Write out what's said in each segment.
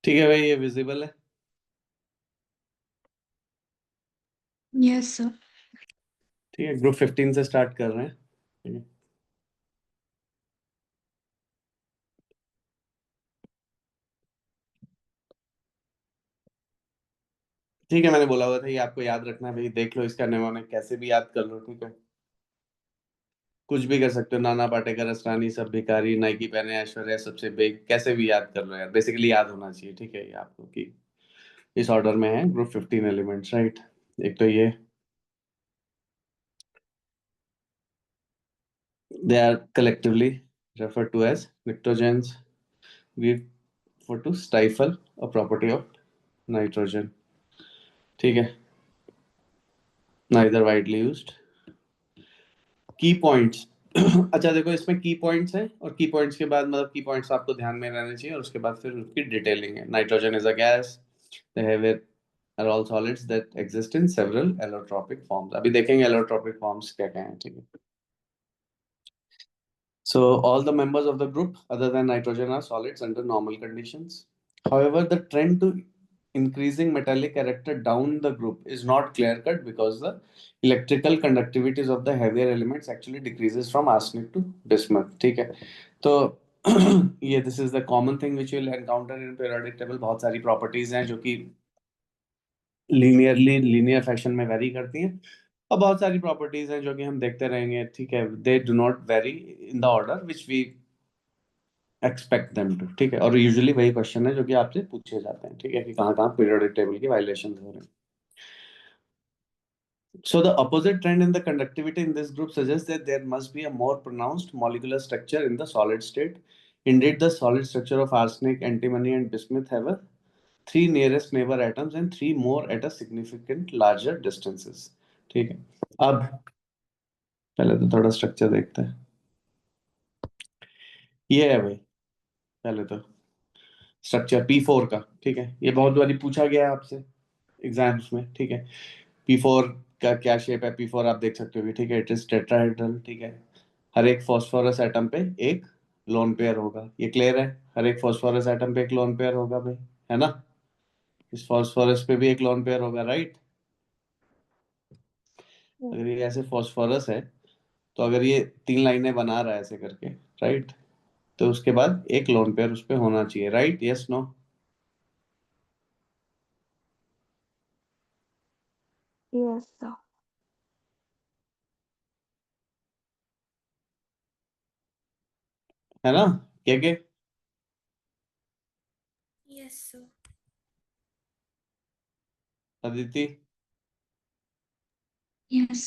ठीक है भाई, ये विजिबल है। Yes sir. ठीक है, ग्रुप 15 से स्टार्ट कर रहे हैं। ठीक है। ठीक है, मैंने बोला हुआ था ये आपको याद रखना है भाई, देख लो इसका निमोनिक कैसे भी याद कर लो। ठीक है, कुछ भी कर सकते हो, नाना पाटेकर, असरानी, सब भिखारी, नाइकी पहने ऐश्वर्या सबसे बेग, कैसे भी याद कर लो यार, बेसिकली याद होना चाहिए। ठीक है, ये आपको कि इस ऑर्डर में है ग्रुप 15 एलिमेंट्स, राइट। एक तो ये they are collectively referred to as nitrogens. We for to stifle a property of nitrogen. ठीक है, neither widely used. की पॉइंट्स अच्छा देखो, इसमें की पॉइंट्स हैं और की पॉइंट्स के बाद मतलब की पॉइंट्स आपको ध्यान में रहने चाहिए, और उसके बाद फिर उसकी डिटेलिंग है। Nitrogen is a gas, they have are all solids that exist in several allotropic forms. अभी देखेंगे एलोट्रोपिक फॉर्म्स क्या क्या हैं। ठीक है, so all the members of the group other than nitrogen are solids under normal conditions. However, the trend to increasing metallic character down the group is not clear cut because the electrical conductivities of the heavier elements actually decreases from arsenic to bismuth. ठीक है, तो ये this is the common thing which you will encounter in periodic table। बहुत सारी properties हैं जो कि linear fashion में वेरी करती हैं, और बहुत सारी प्रॉपर्टीज हैं जो कि हम देखते रहेंगे। ठीक है, they do not vary in the order which we expect them to. ठीक है, और यूजुअली वही क्वेश्चन है जो कि आपसे पूछे जाते हैं। ठीक है, कि कहाँ कहाँ पीरियोडिक टेबल की वायलेशन हो रहे हैं। So the opposite trend in the conductivity in this group suggests that there must be a more pronounced molecular structure in the solid state. Indeed, the solid structure of arsenic, antimony, and bismuth have a three nearest neighbor atoms and three more at a significant larger distances. ठीक है, अब पहले तो थोड़ा structure देखते हैं। ये है भाई, पहले तो स्ट्रक्चर P4 का। ठीक है, ये बहुत बारी पूछा गया है आपसे एग्जाम्स में। ठीक है, P4 का क्या शेप है, P4 आप देख सकते हो। ठीक है, इट इज टेट्राहेड्रल। ठीक है, हर एक फॉस्फोरस एटम पे एक लोन पेयर होगा, ये क्लियर है। हर एक फॉस्फोरस एटम पे एक लोन पेयर होगा भाई, है ना। इस फॉस्फोरस पे भी एक लोन पेयर होगा, राइट। अगर ये ऐसे फॉस्फोरस है, तो अगर ये तीन लाइनें बना रहा है ऐसे करके, राइट, तो उसके बाद एक लोन पेयर उस पे होना चाहिए, right. Yes no. Yes sir. है ना, क्या Yes, sir. अदिति। यस।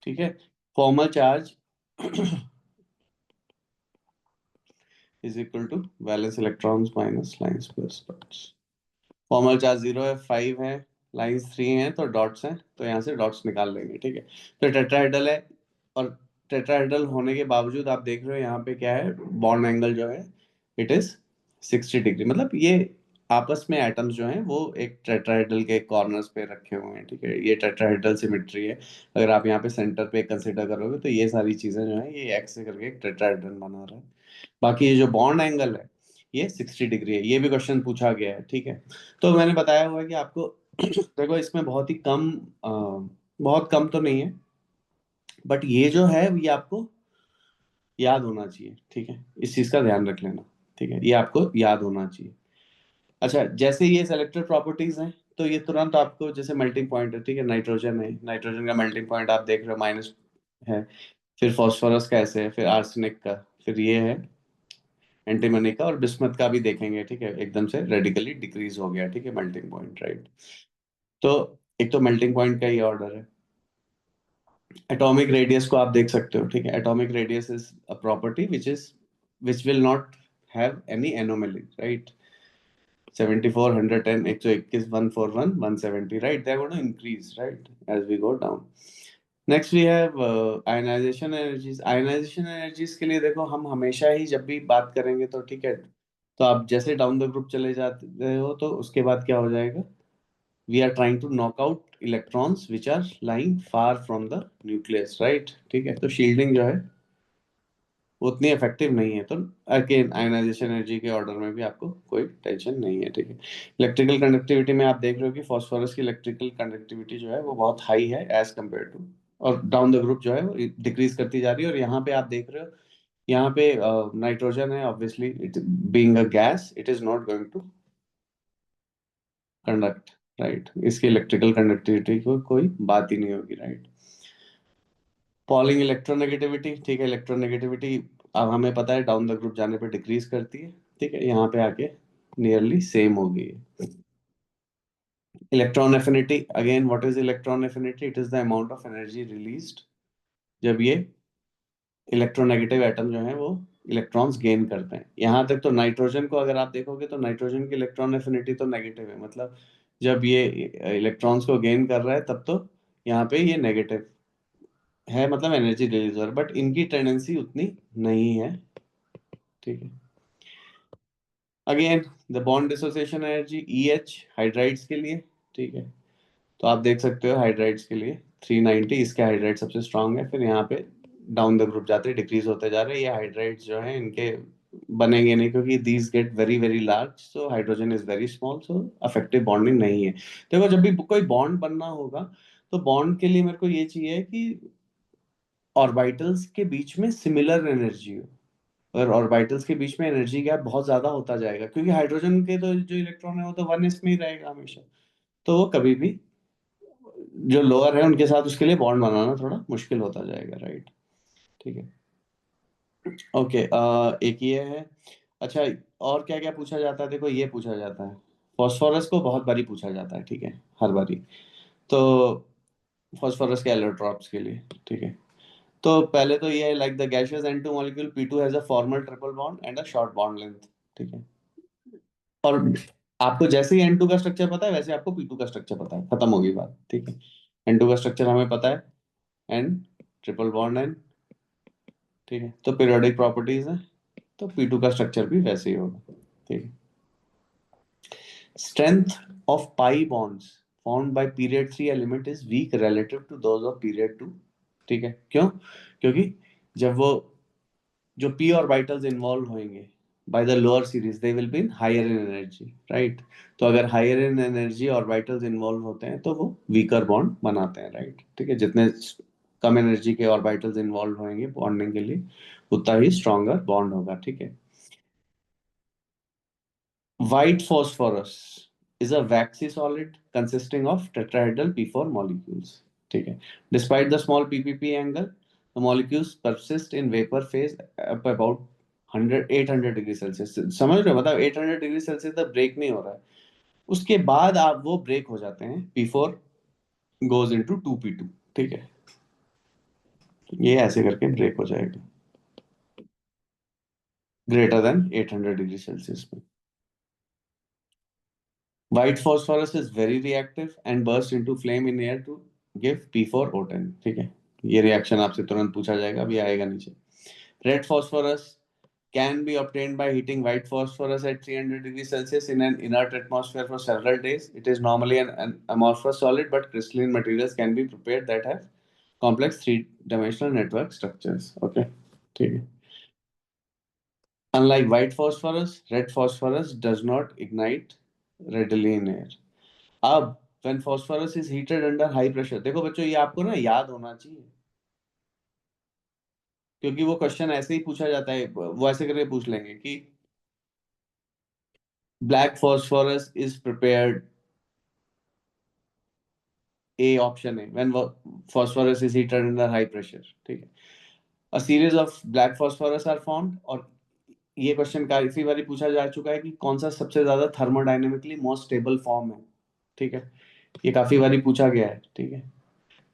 ठीक है, formal charge is equal to valence electrons minus lines plus dots. Formal charge 0 है, 5 है, लाइंस 3 है, तो डॉट्स हैं, तो यहाँ से डॉट्स निकाल लेंगे। ठीक है, तो टेट्राहेड्रल है, और टेट्राहेड्रल होने के बावजूद आप देख रहे हो यहाँ पे क्या है, बॉन्ड एंगल जो है इट इज 60 डिग्री। मतलब ये आपस में एटम्स जो हैं वो एक टेट्राहेड्रल के कॉर्नर्स पे रखे हुए हैं। ठीक है, ये टेट्राहेड्रल सिमेट्री है। अगर आप यहाँ पे सेंटर पे कंसिडर करोगे तो ये सारी चीजें जो है ये एक्स से करके एक टेट्राहेड्रल बना रहा है। बाकी ये जो बॉन्ड एंगल है ये 60 डिग्री है, ये भी क्वेश्चन पूछा गया है। ठीक है, तो मैंने बताया हुआ है कि आपको देखो इसमें बहुत ही कम बहुत कम तो नहीं है, बट ये जो है ये आपको याद होना चाहिए। ठीक है, इस चीज का ध्यान रख लेना। ठीक है, ये आपको याद होना चाहिए। अच्छा, जैसे ये सेलेक्टेड प्रॉपर्टीज हैं, तो ये तुरंत आपको, जैसे मेल्टिंग पॉइंट है, ठीक है, नाइट्रोजन है, नाइट्रोजन का मेल्टिंग पॉइंट आप देख रहे हो माइनस है। फिर फॉस्फोरस का ऐसे है, फिर आर्सेनिक का, फिर ये है एंटीमनी का, और बिस्मथ का भी देखेंगे। ठीक है, एकदम से रेडिकली डिक्रीज हो गया। ठीक है, मेल्टिंग पॉइंट, राइट। तो एक तो मेल्टिंग पॉइंट का ही ऑर्डर है। एटॉमिक रेडियस को आप देख सकते हो। ठीक है, atomic radius is a property which will not have any anomaly, right. 74, 110, 121, 141, 170, right, they're going to increase, right, as we go down. Next we have ionization energies. Ionization energies के लिए देखो, हम हमेशा ही जब भी बात करेंगे तो ठीक है, तो आप जैसे डाउन द ग्रुप चले जाते हो तो उसके बाद क्या हो जाएगा, we are trying to knock out electrons which are lying far from the nucleus, right. ठीक है, तो शील्डिंग जो है उतनी इफेक्टिव नहीं है, तो अगेन आयनाइजेशन एनर्जी के ऑर्डर में भी आपको कोई टेंशन नहीं है, ठीक है। इलेक्ट्रिकल कंडक्टिविटी में आप देख रहे हो कि फास्फोरस की इलेक्ट्रिकल कंडक्टिविटी जो है वो बहुत हाई है एज कम्पेयर टू, और डाउन द ग्रुप जो है वो डिक्रीज करती जा रही है। और यहाँ पे आप देख रहे हो, यहाँ पे नाइट्रोजन है, obviously it being a gas it is not going to conduct, right. इसकी इलेक्ट्रिकल कंडक्टिविटी को कोई बात ही नहीं होगी, राइट। पॉलिंग इलेक्ट्रोनेगेटिविटी, ठीक है, इलेक्ट्रोनेगेटिविटी अब हमें पता है डाउन द ग्रुप जाने पे डिक्रीज करती है, ठीक है, यहाँ पे आके नियरली सेम हो गई है। Electron affinity, again what is electron affinity? It is the amount of energy released जब ये इलेक्ट्रोनेगेटिव एटम जो है वो इलेक्ट्रॉन्स गेन करते हैं। यहाँ तक तो नाइट्रोजन को अगर आप देखोगे तो नाइट्रोजन की इलेक्ट्रॉन एफिनिटी तो नेगेटिव है, मतलब जब ये इलेक्ट्रॉन्स को गेन कर रहा है तब तो यहाँ पे ये नेगेटिव है, मतलब एनर्जी रिलीज हो रहा है, बट इनकी टेंडेंसी उतनी नहीं है, ठीक है। Again the bond dissociation energy E H hydrides के लिए, ठीक है, तो आप देख सकते हो हाइड्राइड्स के लिए 390, इसके हाइड्राइड सबसे स्ट्रांग है, फिर यहाँ पे डाउन द ग्रुप जाते डिक्रीज होते जा रहे हैं। ये हाइड्राइड्स जो है इनके बनेंगे नहीं, क्योंकि these get very very large, so hydrogen is very small, so affective bonding नहीं है। देखो जब भी कोई बॉन्ड बनना होगा तो बॉन्ड के लिए मेरे को ये चाहिए कि ऑर्बिटल्स के बीच में सिमिलर एनर्जी हो। अगर ऑर्बिटल्स के बीच में एनर्जी गैप बहुत ज्यादा होता जाएगा, क्योंकि हाइड्रोजन के तो जो इलेक्ट्रॉन है वो तो 1s में ही रहेगा हमेशा, तो वो कभी भी जो लोअर है उनके साथ उसके लिए बॉन्ड बनाना थोड़ा मुश्किल होता जाएगा, राइट, ठीक है। ओके, एक ये है। अच्छा, और क्या क्या पूछा जाता है? देखो ये पूछा जाता है, फॉस्फोरस को बहुत बारी पूछा जाता है, ठीक है, हर बारी। तो फॉस्फोरस के एलोट्रॉप्स के लिए, ठीक है, तो पहले तो ये है like the gaseous N2 molecule P2 has a formal triple bond and a short bond length, ठीक है। और आपको जैसे ही N2 का स्ट्रक्चर पता है वैसे आपको P2 का स्ट्रक्चर पता है, खत्म होगी बात, ठीक है। N2 का स्ट्रक्चर हमें पता है, N ट्रिपल बॉन्ड N, ठीक है, तो पीरियोडिक प्रॉपर्टीज है, तो P2 का स्ट्रक्चर भी वैसे ही होगा, ठीक है। Strength of pi bonds formed by period 3 element is weak relative to those of period 2, ठीक है, क्यों? क्योंकि जब वो जो p ऑर्बिटल्स इन्वॉल्व होंगे by the lower series they will be in higher in energy, right? तो अगर higher in energy orbitals involve होते हैं तो वो weaker bond बनाते हैं, right? ठीक है, जितने कम एनर्जी के ऑर्बिटल्स इन्वॉल्व होंगे बॉन्डिंग के लिए उतना ही स्ट्रॉन्गर बॉन्ड होगा, ठीक है। White phosphorus is a waxy solid consisting of tetrahedral P4 molecules. ठीक है. Despite the small ppp angle, the molecules persist in vapor phase up about 800 degree Celsius. समझ रहे हो, मतलब 800 डिग्री सेल्सियस तक ब्रेक नहीं हो रहा है, उसके बाद आप वो ब्रेक हो जाते हैं, P4 goes into 2p2, ठीक है, ये ऐसे करके ब्रेक हो जाएगा ग्रेटर देन 800 डिग्री सेल्सियस में। White phosphorus is very reactive and bursts into flame in air to give P4O10, ठीक है, ये रिएक्शन आपसे तुरंत पूछा जाएगा, अभी आएगा नीचे। Red phosphorus can be obtained by heating white phosphorus at 300 degrees Celsius in an inert atmosphere for several days. It is normally an amorphous solid, but crystalline materials can be prepared that have complex three-dimensional network structures. Okay, ठीक है। Unlike white phosphorus, red phosphorus does not ignite readily in air. अब when phosphorus is heated under high pressure, देखो बच्चों ये आपको ना याद होना चाहिए, क्योंकि वो क्वेश्चन ऐसे ही पूछा जाता है, वो ऐसे करके पूछ लेंगे कि black phosphorus is prepared, A option है, when phosphorus is heated under high pressure, ठीक है, a series of black phosphorus are formed। और ये क्वेश्चन काफी बार पूछा जा चुका है कि कौन सा सबसे ज्यादा थर्मोडायनेमिकली मोस्ट स्टेबल फॉर्म है, ठीक है, ये काफी बार पूछा गया है, ठीक है,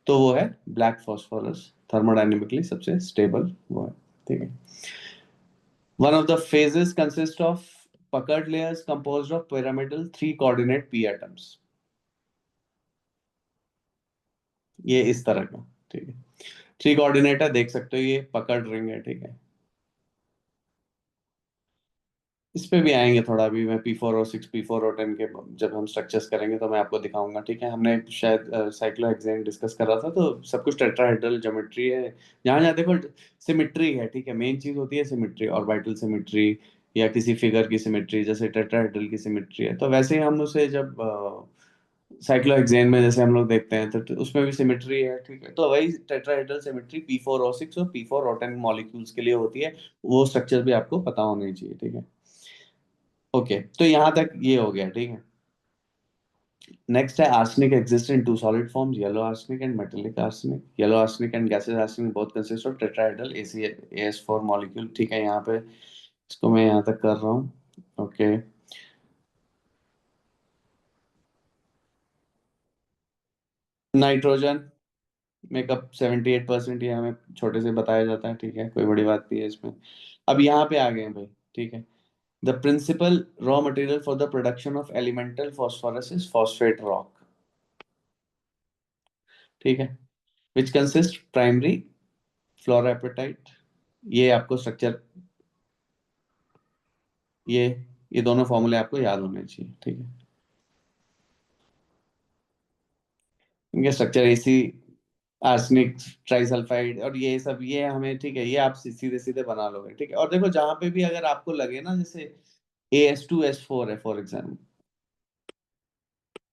तो वो है ब्लैक फॉस्फोरस, थर्मोडायनेमिकली सबसे स्टेबल वो है, ठीक है। One of the phases consists of puckered layers composed of pyramidal three coordinate p atoms, ये इस तरह का, ठीक है, थ्री कोऑर्डिनेट है, देख सकते हो ये पकड़ रिंग है, ठीक है। इस पे भी आएंगे थोड़ा, अभी मैं P4O6 P4O10 के जब हम स्ट्रक्चर्स करेंगे तो मैं आपको दिखाऊंगा, ठीक है। हमने शायद साइक्लोहेक्सेन डिस्कस कर रहा था, तो सब कुछ टेट्राहेड्रल ज्योमेट्री है। जहाँ जहाँ देखो सिमेट्री है, ठीक है, मेन चीज होती है सिमेट्री, ऑर्बिटल सिमेट्री या किसी फिगर की सिमेट्री, जैसे टेट्राहेड्रल की सिमेट्री है, तो वैसे ही हम उसे जब साइक्लोहेक्सेन में जैसे हम लोग देखते हैं तो उसमें भी सिमेट्री है, ठीक है। तो वही टेट्राहेड्रल सिमेट्री P4O6 और P4O10 मॉलिक्यूल्स के लिए होती है। वो स्ट्रक्चर भी आपको पता होने चाहिए, ठीक है। ओके, तो यहाँ तक ये हो गया, ठीक है। नेक्स्ट है arsenic exist in two solid forms, yellow arsenic and metallic arsenic. Yellow arsenic and gases arsenic both consist of tetrahedral ACAS4 molecule, ठीक है। यहाँ पे इसको मैं यहाँ तक कर रहा हूँ। ओके, नाइट्रोजन मेकअप 78%, ये हमें छोटे से बताया जाता है, ठीक है, कोई बड़ी बात नहीं है इसमें। अब यहाँ पे आ गए हैं भाई, ठीक है। The principal raw material for the production of elemental phosphorus is phosphate rock, ठीक है, विच कंसिस्ट प्राइमरी फ्लोरापेटाइट। ये आपको स्ट्रक्चर, ये ये दोनों फॉर्मूले आपको याद होने चाहिए, ठीक है। इनके स्ट्रक्चर एसी आर्सेनिक ट्राइसल्फाइड और ये सब, ये हमें, ठीक है, ये आप सीधे सीधे बना लोगे, ठीक है। और देखो जहां पे भी अगर आपको लगे ना, जैसे AS2S4 है फॉर एग्जाम्पल,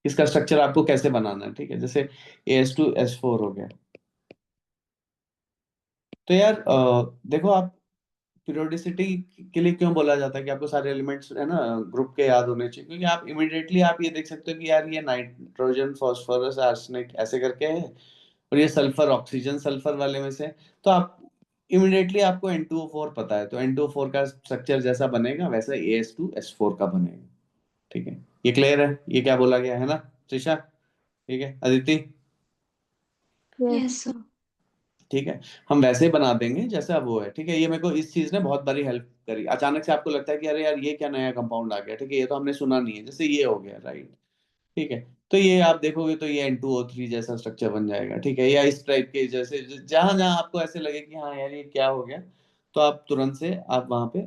इसका स्ट्रक्चर आपको कैसे बनाना है, ठीक है। जैसे AS2S4 हो गया, तो यार देखो आप, पीरियोडिसिटी के लिए क्यों बोला जाता है कि आपको सारे एलिमेंट्स है ना ग्रुप के याद होने चाहिए, क्योंकि आप इमिडिएटली आप ये देख सकते हो कि यार ये नाइट्रोजन फास्फोरस आर्सेनिक ऐसे करके है, और ये सल्फर ऑक्सीजन सल्फर वाले में से, तो आप इमिडिएटली आपको N2O4 पता है, तो N2O4 का स्ट्रक्चर जैसा बनेगा वैसा AS2S4 का बनेगा, ठीक है। ये क्लियर है, ये क्या बोला गया है ना त्रिशा, ठीक है अदिति, Yes, sir. ठीक है। हम वैसे ही बना देंगे जैसा वो है, ठीक है। ये मेरे को इस चीज ने बहुत बड़ी हेल्प करी, अचानक से आपको लगता है कि अरे यार ये क्या नया कंपाउंड आ गया, ठीक है, ये तो हमने सुना नहीं है, जैसे ये हो गया, राइट, ठीक है। तो ये आप देखोगे तो ये N2O3 जैसा स्ट्रक्चर बन जाएगा, ठीक है, या इस टाइप के, जैसे जहां जहां आपको ऐसे लगे कि हाँ यार ये क्या हो गया, तो आप तुरंत से आप वहां पे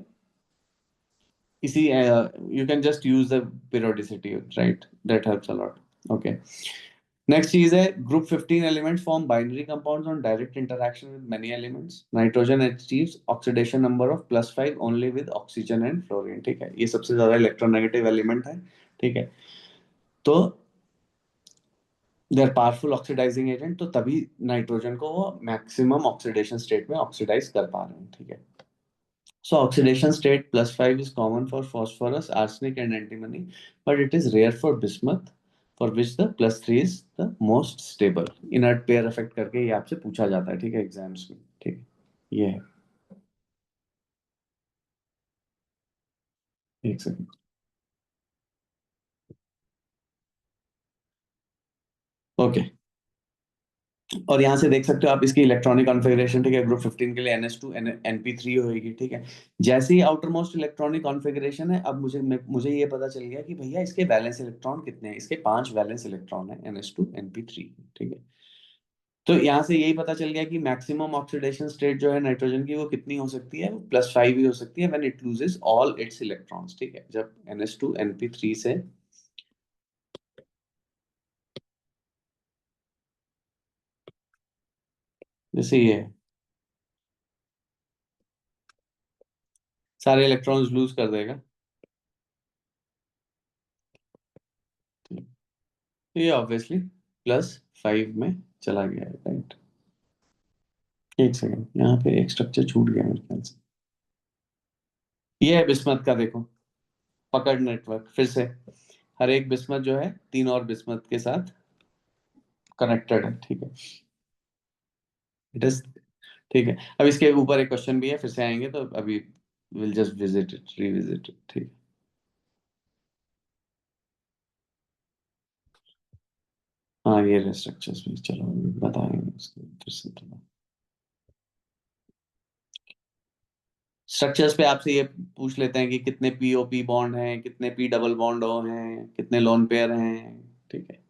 इसी, you can just use the periodicity, right, that helps a lot. Okay, next चीज है group 15 elements form binary compounds on direct interaction with many elements. Nitrogen achieves oxidation number of +5 only with oxygen and fluorine, ठीक है, ये सबसे ज्यादा electronegative element है, ठीक है। तो they are powerful oxidizing agent, तो तभी नाइट्रोजन को वो मैक्सिमम ऑक्सीडेशन स्टेट में ऑक्सीडाइज कर पा रहे हैं, ठीक है। So oxidation state +5 is common for phosphorus, arsenic and antimony, but it is rare for bismuth, for which the +3 is the most stable. Inert pair effect करके ये आपसे पूछा जाता है, ठीक है, एग्जाम्स में, ठीक है। ये है, एक सेकंड। ओके, और यहाँ से देख सकते हो आप इसकी इलेक्ट्रॉनिक कॉन्फ़िगरेशन, ठीक है। ग्रुप 15 के लिए NH2 NP3 होगी, ठीक है। जैसे ही आउटर मोस्ट इलेक्ट्रॉनिक कॉन्फ़िगरेशन है, अब मुझे ये पता चल गया कि भैया इसके वैलेंस इलेक्ट्रॉन कितने हैं, इसके 5 वैलेंस इलेक्ट्रॉन है NH2 NP3, ठीक है। तो यहाँ से यही पता चल गया कि मैक्सिमम ऑक्सीडेशन स्टेट जो है नाइट्रोजन की वो कितनी हो सकती है, +5 ही हो सकती है, when it loses all it's electrons, ठीक है, जब NH2 NP3 से, जैसे ये है, सारे इलेक्ट्रॉन्स लूज कर देगा, ठीक। तो ये ऑब्वियसली +5 में चला गया है, राइट। एक सेकंड, यहाँ पे एक स्ट्रक्चर छूट गया मेरे ख्याल से। ये है बिस्मथ का, देखो, पकड़ नेटवर्क फिर से, हर एक बिस्मथ जो है 3 और बिस्मथ के साथ कनेक्टेड है, ठीक है। इट इज, ठीक है। अब इसके ऊपर एक क्वेश्चन भी है, फिर से आएंगे तो अभी will just visit it, revisit it, ठीक। हाँ ये स्ट्रक्चर्स भी, चलो अभी बताएंगे उसके फिर से थोड़ा। स्ट्रक्चर्स पे आपसे ये पूछ लेते हैं कि कितने POP बॉन्ड हैं, कितने P डबल बॉन्ड O हैं, कितने लोन पेयर हैं, ठीक है,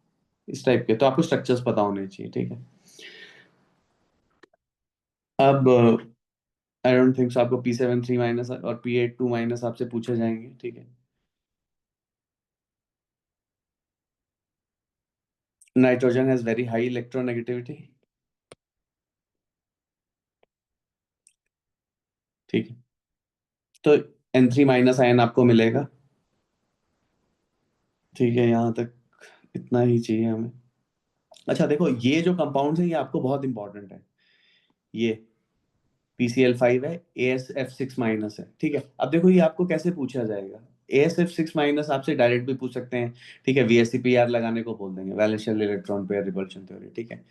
इस टाइप के, तो आपको स्ट्रक्चर्स पता होने चाहिए, ठीक है। अब आई डोंट थिंक सो आपको P7 3 माइनस और P8 2 माइनस आपसे पूछे जाएंगे, ठीक है। Nitrogen has very high electronegativity, ठीक है। तो N3 माइनस आयन आपको मिलेगा, ठीक है। यहाँ तक इतना ही चाहिए हमें। अच्छा देखो, ये जो कंपाउंड है ये आपको बहुत इंपॉर्टेंट है। ये PCl5 है, AsF6 माइनस है, ठीक है। अब देखो ये आपको कैसे पूछा जाएगा। AsF6 माइनस आपसे डायरेक्ट भी पूछ सकते हैं, ठीक है। VSEPR लगाने को बोल देंगे, वैलेंशियल इलेक्ट्रॉन पेयर रिपल्शन थ्योरी, ठीक है।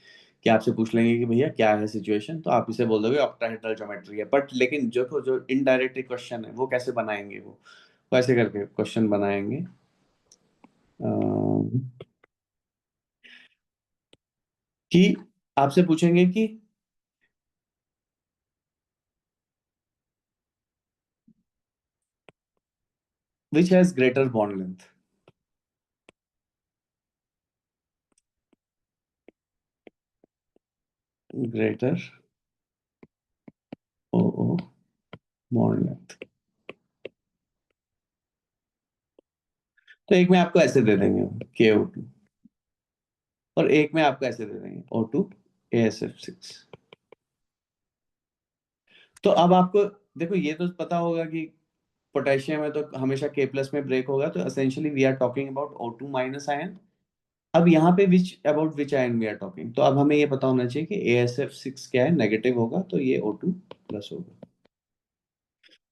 कि आपसे पूछ लेंगे कि भैया क्या है सिचुएशन, तो आप इसे बोल दोगे ऑक्टाहेड्रल ज्योमेट्री है। बट लेकिन जो इनडायरेक्ट क्वेश्चन है वो कैसे बनाएंगे, वो ऐसे करके क्वेश्चन बनाएंगे कि आपसे पूछेंगे कि which has greater bond length, greater O bond length. तो एक में आपको ऐसे दे देंगे KO2, और एक में आपको ऐसे दे देंगे O2 AsF6। तो अब आपको देखो ये तो पता होगा कि पोटेशियम है तो हमेशा K प्लस में ब्रेक होगा, तो essentially we are talking about O2 minus ion. अब यहाँ पे which ion we are talking, तो अब हमें ये पता होना चाहिए कि AsF6 क्या है, नेगेटिव होगा, तो ये O2 प्लस होगा।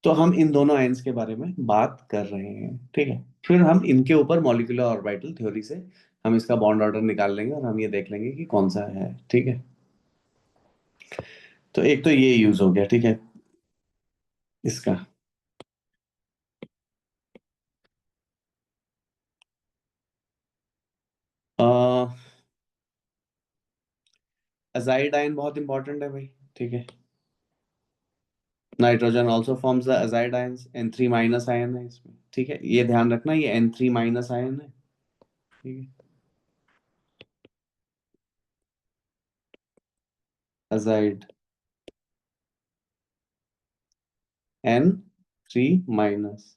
तो हम इन दोनों आयंस के बारे में बात कर रहे हैं, ठीक है। फिर हम इनके ऊपर मॉलिक्यूलर ऑर्बिटल थ्योरी से हम इसका बॉन्ड ऑर्डर निकाल लेंगे और हम ये देख लेंगे कि कौन सा है, ठीक है। तो एक तो ये यूज हो गया, ठीक है, इसका। अजाइड आयन बहुत इंपॉर्टेंट है भाई, ठीक है। Nitrogen also forms the azide ions, N3 minus ion है इसमें, ठीक है। ये ध्यान रखना, ये N3 माइनस आयन है, ठीक है। Azide N3 minus,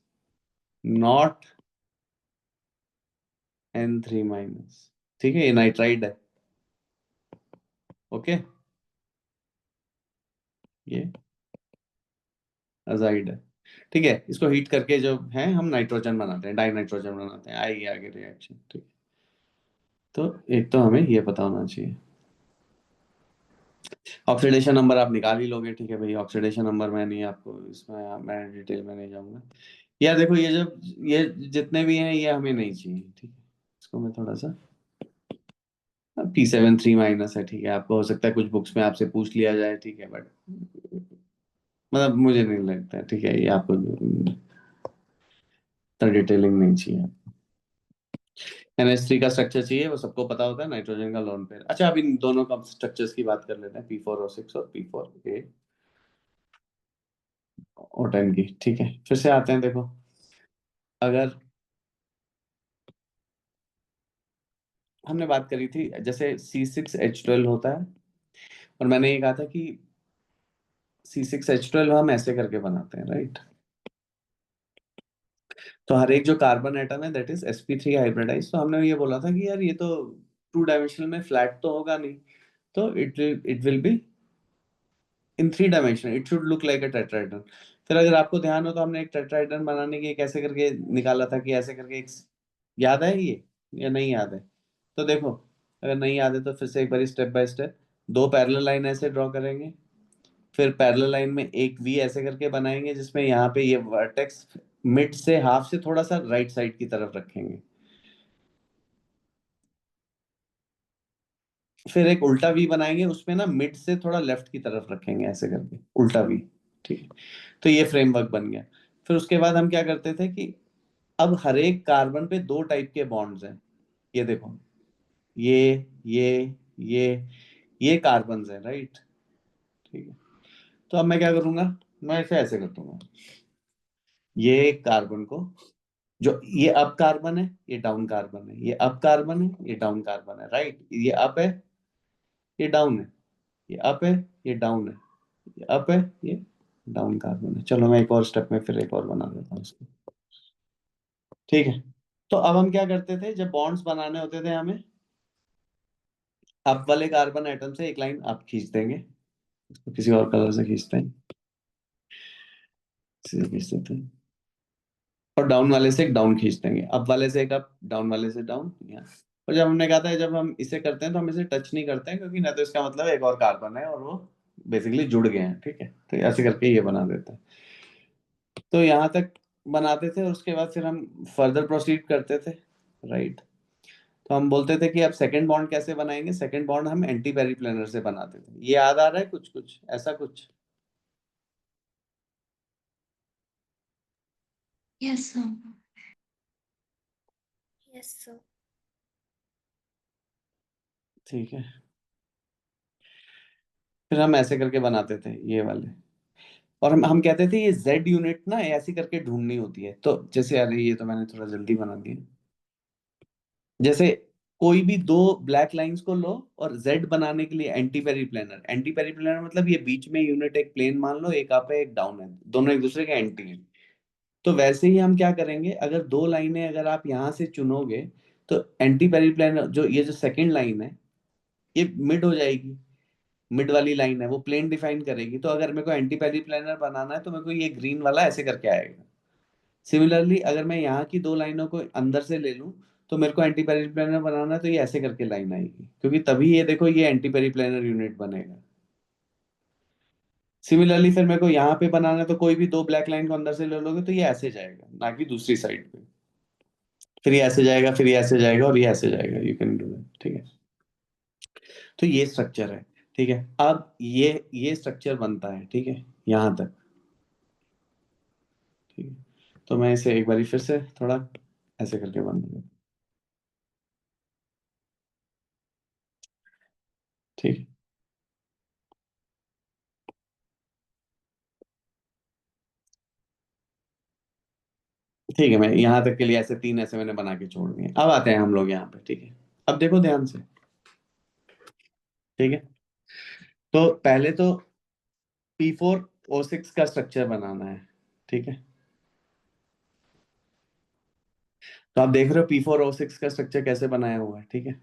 not N3 minus, ठीक है। ये नाइट्राइड है, ओके। ये अजाइड है, ठीक है। इसको हीट करके जो है हम नाइट्रोजन बनाते हैं, डाई नाइट्रोजन बनाते हैं, आएगी आगे रिएक्शन, ठीक। तो एक तो हमें ये पता होना चाहिए। ऑक्सीडेशन नंबर आप निकाल ही लोगे, ठीक है भाई। ऑक्सीडेशन नंबर मैं नहीं, आपको इसमें मैं डिटेल में नहीं जाऊंगा। यार देखो ये जितने भी हैं ये हमें नहीं चाहिए, ठीक है। इसको मैं थोड़ा सा P7 3 माइनस है, ठीक है। आपको हो सकता है कुछ बुक्स में आपसे पूछ लिया जाए, ठीक है, बट मतलब मुझे नहीं लगता है, ठीक है। ये आपको इतना डिटेलिंग नहीं चाहिए। NH3 का स्ट्रक्चर चाहिए, वो सबको पता होता है, नाइट्रोजन का लोन पेयर। अच्छा, अब इन दोनों का स्ट्रक्चर्स की बात कर लेते हैं, P4O6 और P4O10 की, ठीक है। फिर से आते हैं, देखो अगर हमने बात करी थी जैसे C6H12 होता है, और मैंने ये कहा था कि C6H12 हम ऐसे करके बनाते हैं, राइट। तो हर एक जो कार्बन एटम है दैट इज sp3 हाइब्रिडाइज, तो हमने ये बोला था कि यार ये तो 2 डायमेंशनल में फ्लैट तो होगा नहीं, तो it will be in 3 dimension, it should look like a tetrahedron. फिर अगर आपको ध्यान हो तो हमने एक टेट्राहेड्रन बनाने की कैसे करके निकाला था, कि ऐसे करके एक, याद है ये या नहीं याद है। तो देखो, अगर नहीं याद है तो फिर से एक बार स्टेप बाय स्टेप, दो पैरेलल लाइन ऐसे ड्रॉ करेंगे, फिर पैरेलल लाइन में एक वी ऐसे करके बनाएंगे, जिसमें यहाँ पे ये वर्टेक्स मिड से हाफ से थोड़ा सा राइट साइड की तरफ रखेंगे। फिर एक उल्टा वी बनाएंगे, उसमें ना मिड से थोड़ा लेफ्ट की तरफ रखेंगे, ऐसे करके उल्टा वी, ठीक है। तो ये फ्रेमवर्क बन गया। फिर उसके बाद हम क्या करते थे कि अब हर एक कार्बन पे दो टाइप के बॉन्ड्स हैं, ये देखो, ये ये ये ये कार्बन्स हैं, राइट, ठीक है। तो अब मैं क्या करूंगा, मैं इसे ऐसे कर दूंगा, ये कार्बन को, जो ये अप कार्बन है, ये डाउन कार्बन है, ये अप कार्बन है, ये डाउन कार्बन है, राइट। ये अप है, ये डाउन है, ये अप है, ये डाउन है, ये अप है, ये डाउन कार्बन है। चलो मैं एक और स्टेप में फिर एक और बना देता हूँ इसको। ठीक है, तो अब हम क्या करते थे, जब बॉन्ड्स बनाने होते थे हमें, अप वाले कार्बन एटम से एक लाइन अप खींच देंगे, इसको किसी और कलर से खींचते हैं, सीधे खींच देते हैं, और डाउन वाले से एक डाउन खींच देंगे, अप वाले से एक अप, डाउन वाले से डाउन, यहाँ। और जब हमने कहा था जब हम इसे करते हैं तो हम इसे टच नहीं करते हैं, क्योंकि ना तो इसका मतलब एक और कार्बन है और वो बेसिकली जुड़ गए हैं। ठीक है, तो ऐसे करके ये बना देते हैं। तो यहाँ तक बनाते थे, और उसके बाद फिर हम फर्दर प्रोसीड करते थे, राइट। तो हम बोलते थे कि अब सेकंड बॉन्ड कैसे बनाएंगे। सेकंड बॉन्ड हम एंटी पेरिप्लेनर से बनाते थे। ये याद आ रहा है कुछ कुछ ऐसा कुछ? Yes, sir. Yes, sir. ठीक है, फिर हम ऐसे करके बनाते थे ये वाले। और हम कहते थे ये जेड यूनिट ना ऐसी करके ढूंढनी होती है। तो जैसे, अरे ये तो मैंने थोड़ा जल्दी बना दिया। जैसे कोई भी दो ब्लैक लाइंस को लो और जेड बनाने के लिए एंटी पेरिप्लेनर, एंटी पेरिप्लेनर मतलब ये बीच में यूनिट एक प्लेन मान लो, एक अप है एक डाउन है, दोनों एक दूसरे के एंटी हैं। तो वैसे ही हम क्या करेंगे, अगर दो लाइनें अगर आप यहाँ से चुनोगे, तो एंटी पेरिप्लेनर जो ये जो सेकंड लाइन है, ये मिड हो जाएगी। मिड वाली लाइन है वो प्लेन डिफाइन करेगी। तो अगर मेरे को एंटी पेरिप्लेनर बनाना है तो मेरे को ये ग्रीन वाला ऐसे करके आएगा। सिमिलरली अगर मैं यहाँ की दो लाइनों को अंदर से ले लूं, तो मेरे को एंटी पेरिप्लेनर बनाना है तो ये ऐसे करके लाइन आएगी, क्योंकि तभी ये देखो ये एंटी पेरिप्लेनर यूनिट बनेगा। सिमिलरली फिर मेरे को यहाँ पे बनाना है, तो कोई भी दो ब्लैक लाइन को अंदर से ले लोगे तो ये ऐसे जाएगा, ना कि दूसरी साइड पे। फिर ये ऐसे जाएगा, फिर ये ऐसे जाएगा, और ये ऐसे जाएगा। You can do that. ठीक है, तो ये स्ट्रक्चर है। ठीक है, अब ये स्ट्रक्चर बनता है। ठीक है, यहाँ तक। ठीक है, तो मैं इसे एक बारी फिर से थोड़ा ऐसे करके बना दूंगा। ठीक है, ठीक है, मैं यहाँ तक के लिए ऐसे तीन ऐसे मैंने बना के छोड़ दिए। अब आते हैं हम लोग यहाँ पे। ठीक है, अब देखो ध्यान से। ठीक है, तो पहले तो P4O6 का स्ट्रक्चर बनाना है। ठीक है, तो आप देख रहे हो P4O6 का स्ट्रक्चर कैसे बनाया हुआ है। ठीक है,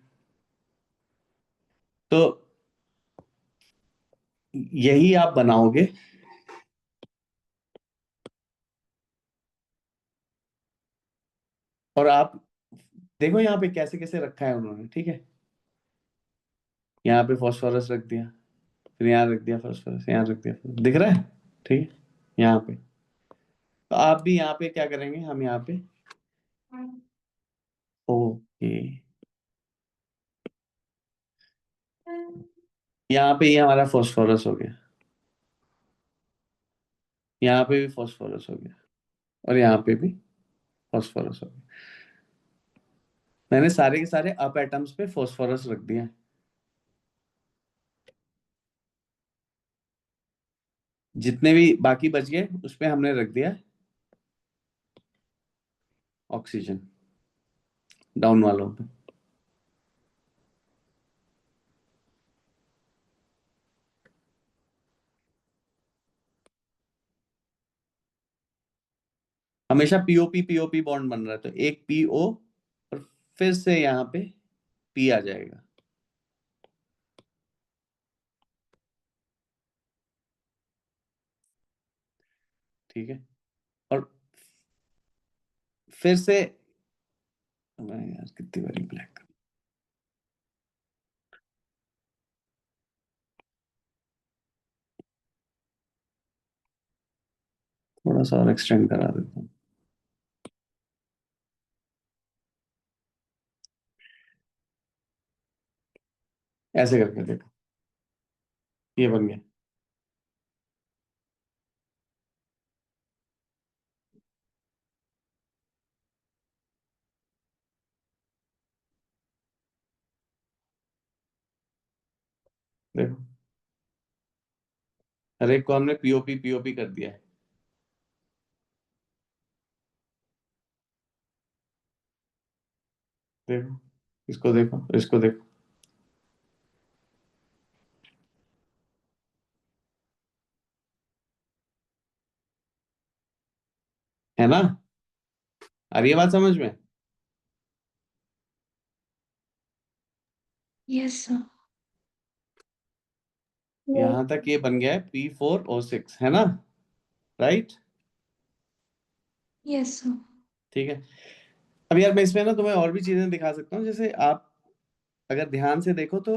तो यही आप बनाओगे, और आप देखो यहाँ पे कैसे कैसे रखा है उन्होंने। ठीक है, यहाँ पे फॉस्फोरस रख दिया, फिर यहाँ रख दिया फॉस्फोरस, यहाँ रख दिया दिख रहा है। ठीक है, यहाँ पे तो आप भी यहाँ पे क्या करेंगे, हम यहाँ पे ओके, यहाँ पे ये हमारा फॉस्फोरस हो गया, यहाँ पे भी फॉस्फोरस हो गया, और यहाँ पे भी फॉस्फोरस हो गया। मैंने सारे के सारे अप एटम्स पे फॉस्फोरस रख दिया। जितने भी बाकी बच गए उस पे हमने रख दिया ऑक्सीजन, डाउन वालों पे। हमेशा पीओपी पीओपी बॉन्ड बन रहा है, तो एक पीओ और फिर से यहाँ पे पी आ जाएगा। ठीक है, और फिर से, अबे यार कितनी बारी ब्लैक, थोड़ा सा और एक्सटेंड करा देता हूँ। ऐसे करके देखो, ये बन गया। देखो, हर एक को हमने पीओपी पीओपी कर दिया है। देखो, इसको देखो, इसको देखो। है ना? आ रही है बात समझ में? Yes sir. यहां तक ये बन गया है P4O6, है ना? राइट? Yes sir. ठीक है। अब यार मैं इसमें ना तुम्हें और भी चीजें दिखा सकता हूँ, जैसे आप अगर ध्यान से देखो तो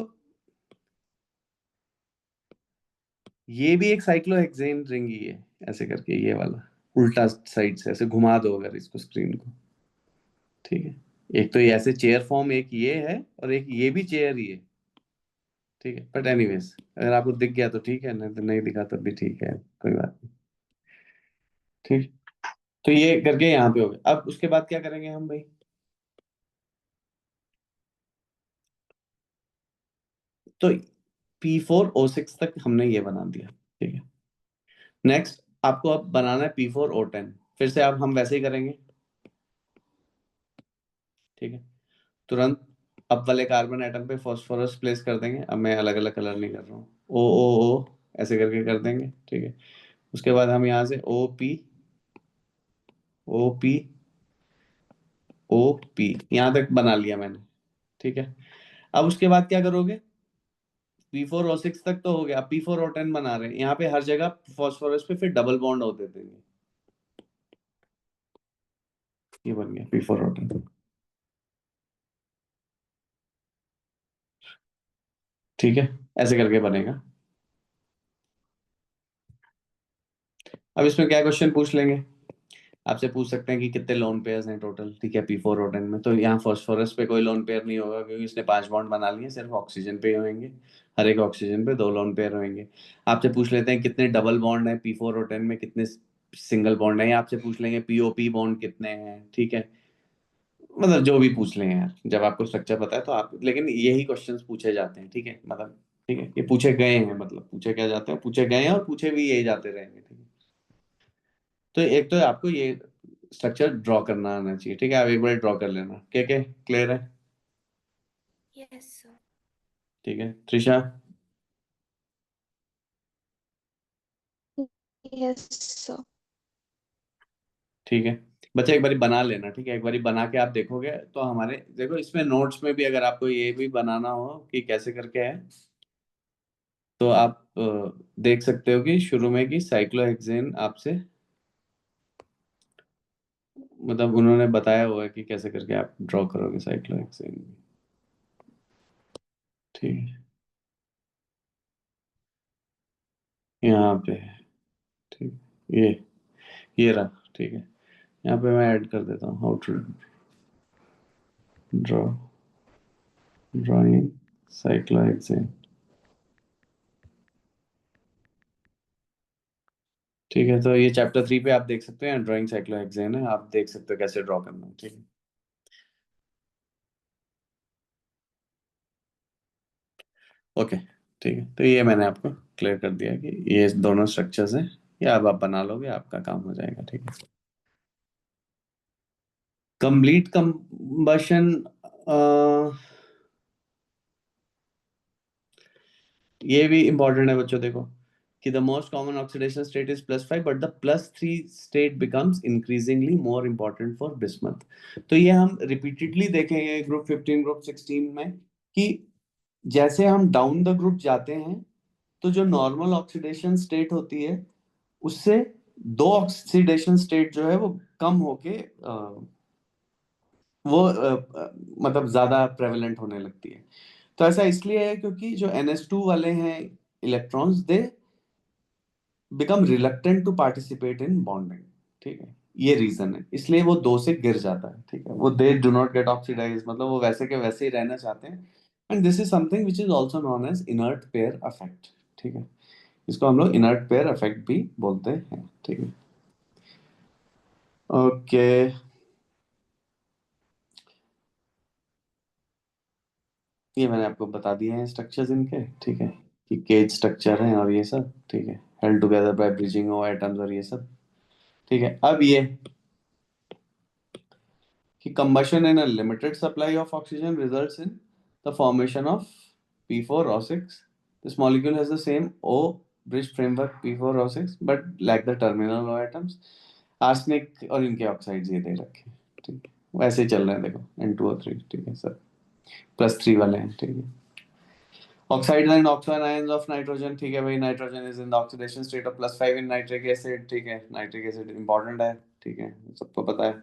ये भी एक साइक्लोहेक्सेन रिंग ही है, ऐसे करके ये वाला उल्टा साइड से ऐसे घुमा दो अगर इसको, स्क्रीन को। ठीक है। एक तो ये ऐसे चेयर फॉर्म एक ये है, और एक ये भी चेयर ही है। ठीक है, बट एनीवेज अगर आपको दिख गया तो ठीक है, नहीं तो नहीं दिखा तब भी ठीक है, कोई बात नहीं। ठीक। तो ये करके यहाँ पे हो गया। अब उसके बाद क्या करेंगे हम भाई? तो P4O6 तक हमने ये बना दिया। ठीक है। नेक्स्ट आपको अब बनाना है P4O10। फिर से अब हम वैसे ही करेंगे। ठीक है। तुरंत अब वाले कार्बन एटम पे फास्फोरस प्लेस कर देंगे। अब मैं अलग अलग कलर नहीं कर रहा हूँ, O ऐसे करके कर देंगे। ठीक है। उसके बाद हम यहाँ से OP यहाँ तक बना लिया मैंने। ठीक है। अब उसके बाद क्या करोगे? P4O6 तक तो हो गया, P4O10 बना रहे हैं, यहाँ पे हर जगह फास्फोरस पे फिर डबल बॉन्ड होते देंगे। ये बन गया P4O10। ठीक है, ऐसे करके बनेगा। अब इसमें क्या क्वेश्चन पूछ लेंगे? आपसे पूछ सकते हैं कि कितने लोन पेयर्स हैं टोटल। ठीक है, P4O10 में तो यहाँ फास्फोरस पे कोई लोन पेयर नहीं होगा, क्योंकि इसने 5 बॉन्ड बना लिए, सिर्फ ऑक्सीजन पे ही होंगे। हर एक ऑक्सीजन पे 2 लोन पेयर होंगे। आपसे पूछ लेते हैं कितने डबल बॉन्ड है P4O10 में, कितने सिंगल बॉन्ड है, या आपसे पूछ लेंगे POP बॉन्ड कितने हैं। ठीक है, मतलब जो भी पूछ लेंगे यार, जब आपको स्ट्रक्चर पता है तो आप, लेकिन यही क्वेश्चंस पूछे जाते हैं। ठीक है, मतलब ठीक है, ये पूछे गए हैं, मतलब पूछे क्या जाते हैं, पूछे गए हैं और पूछे भी यही जाते रहेंगे। ठीक है। तो एक तो आपको ये स्ट्रक्चर ड्रॉ करना आना चाहिए। ठीक है, आप एक बार ड्रॉ कर लेना। क्या क्लियर है? Yes sir. ठीक है, त्रिशा? Yes sir. ठीक है। बच्चा एक बारी बना लेना। ठीक है, एक बारी बना के आप देखोगे तो हमारे देखो इसमें नोट्स में भी अगर आपको ये भी बनाना हो कि कैसे करके है, तो आप देख सकते हो कि शुरू में कि साइक्लोहेक्सेन आपसे, मतलब उन्होंने बताया हुआ है कि कैसे करके आप ड्रॉ करोगे साइक्लोहेक्सेन। ठीक है, यहाँ पे है। ठीक, ये रहा। ठीक है, यहाँ पे मैं ऐड कर देता हूँ how to draw drawing cyclohexane. ठीक है, तो ये चैप्टर 3 पे आप देख सकते हैं, ड्राइंग साइक्लोहेक्सेन है, आप देख सकते हो कैसे ड्रॉ करना है। ठीक है, ओके। ठीक है, तो ये मैंने आपको क्लियर कर दिया कि ये दोनों स्ट्रक्चर्स हैं। ये अब आप बना लोगे, आपका काम हो जाएगा। ठीक है। कंप्लीट कंबशन, ये भी इंपॉर्टेंट है बच्चों। देखो कि the most common oxidation state is +5, but the +3 state becomes increasingly more important for bismuth. तो ये हम रिपीटेडली देखेंगे ग्रुप 15 ग्रुप 16 में, कि जैसे हम डाउन द ग्रुप जाते हैं तो जो नॉर्मल ऑक्सीडेशन स्टेट होती है उससे दो ऑक्सीडेशन स्टेट जो है वो कम होके मतलब ज्यादा प्रेवलेंट होने लगती है। तो ऐसा इसलिए है क्योंकि जो NH2 वाले हैं electrons, they become reluctant to participate in bonding. ठीक है, ये रीजन है, इसलिए वो दो से गिर जाता है। ठीक है, वो they do not get oxidize, मतलब वो वैसे के वैसे ही रहना चाहते हैं। And this is something which is also known as inert pair effect. ठीक है, इसको हम लोग इनर्ट पेयर इफेक्ट भी बोलते हैं। ठीक है, ओके। ये मैंने आपको बता दिए हैं स्ट्रक्चर्स इनके। ठीक है, कि केज स्ट्रक्चर है और ये सब। ठीक है, held together by bridging of atoms और ये सब। ठीक है, अब ये कि combustion in a limited supply of oxygen results in the formation of P4O6. This molecule has the same O bridge framework P4O6 but lack the terminal O atoms. Arsenic और इनके ऑक्साइड्स ये दे रखे हैं, ठीक है, वैसे ही चल रहे हैं देखो N2O3, ठीक है सर, +3 वाले हैं, ठीक है। Oxide and oxide ions of nitrogen, ठीक है भाई, nitrogen is in the oxidation state of +5 in nitric acid, ठीक है, नाइट्रिक एसिड इंपॉर्टेंट है, ठीक है, सबको पता है।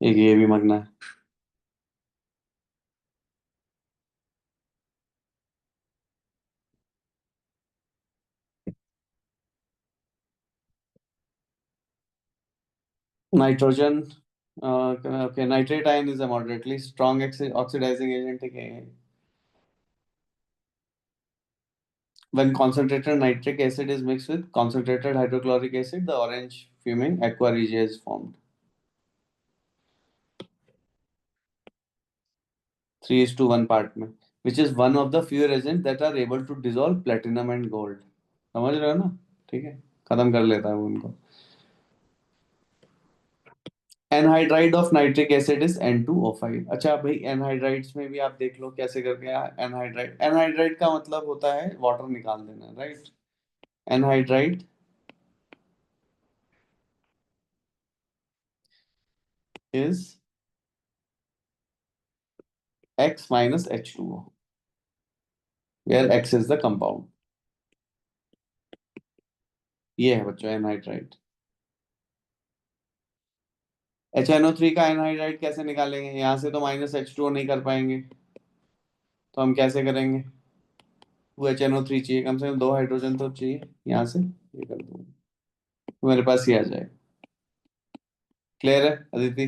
एक ये भी मगना है। Nitrogen, okay, nitrate ion is a moderately strong oxidizing agent, ठीक है। When concentrated nitric acid is mixed with concentrated hydrochloric acid, the orange fuming aqua regia is formed. 3:1 part में, which is one of the few reagents that are able to dissolve platinum and gold. समझ रहे हो ना, ठीक है, खत्म कर लेता है वो उनको। Anhydride of nitric acid is N2O5। अच्छा भाई, एनहाइड्राइड्स में भी आप देख लो कैसे करके। एनहाइड्राइड, एनहाइड्राइड का मतलब होता है वाटर निकाल देना, right. Anhydride is X minus H2O, where X is the compound। ये है बच्चों एनहाइड्राइड। HNO3 का एनहाइड्राइड कैसे निकालेंगे? यहाँ से तो -H2O नहीं कर पाएंगे, तो हम कैसे करेंगे? वो HNO3 चाहिए, कम से कम 2 हाइड्रोजन तो चाहिए। यहाँ से ये कर दूंगा तो मेरे पास ये आ जाएगा। क्लियर है अदिति?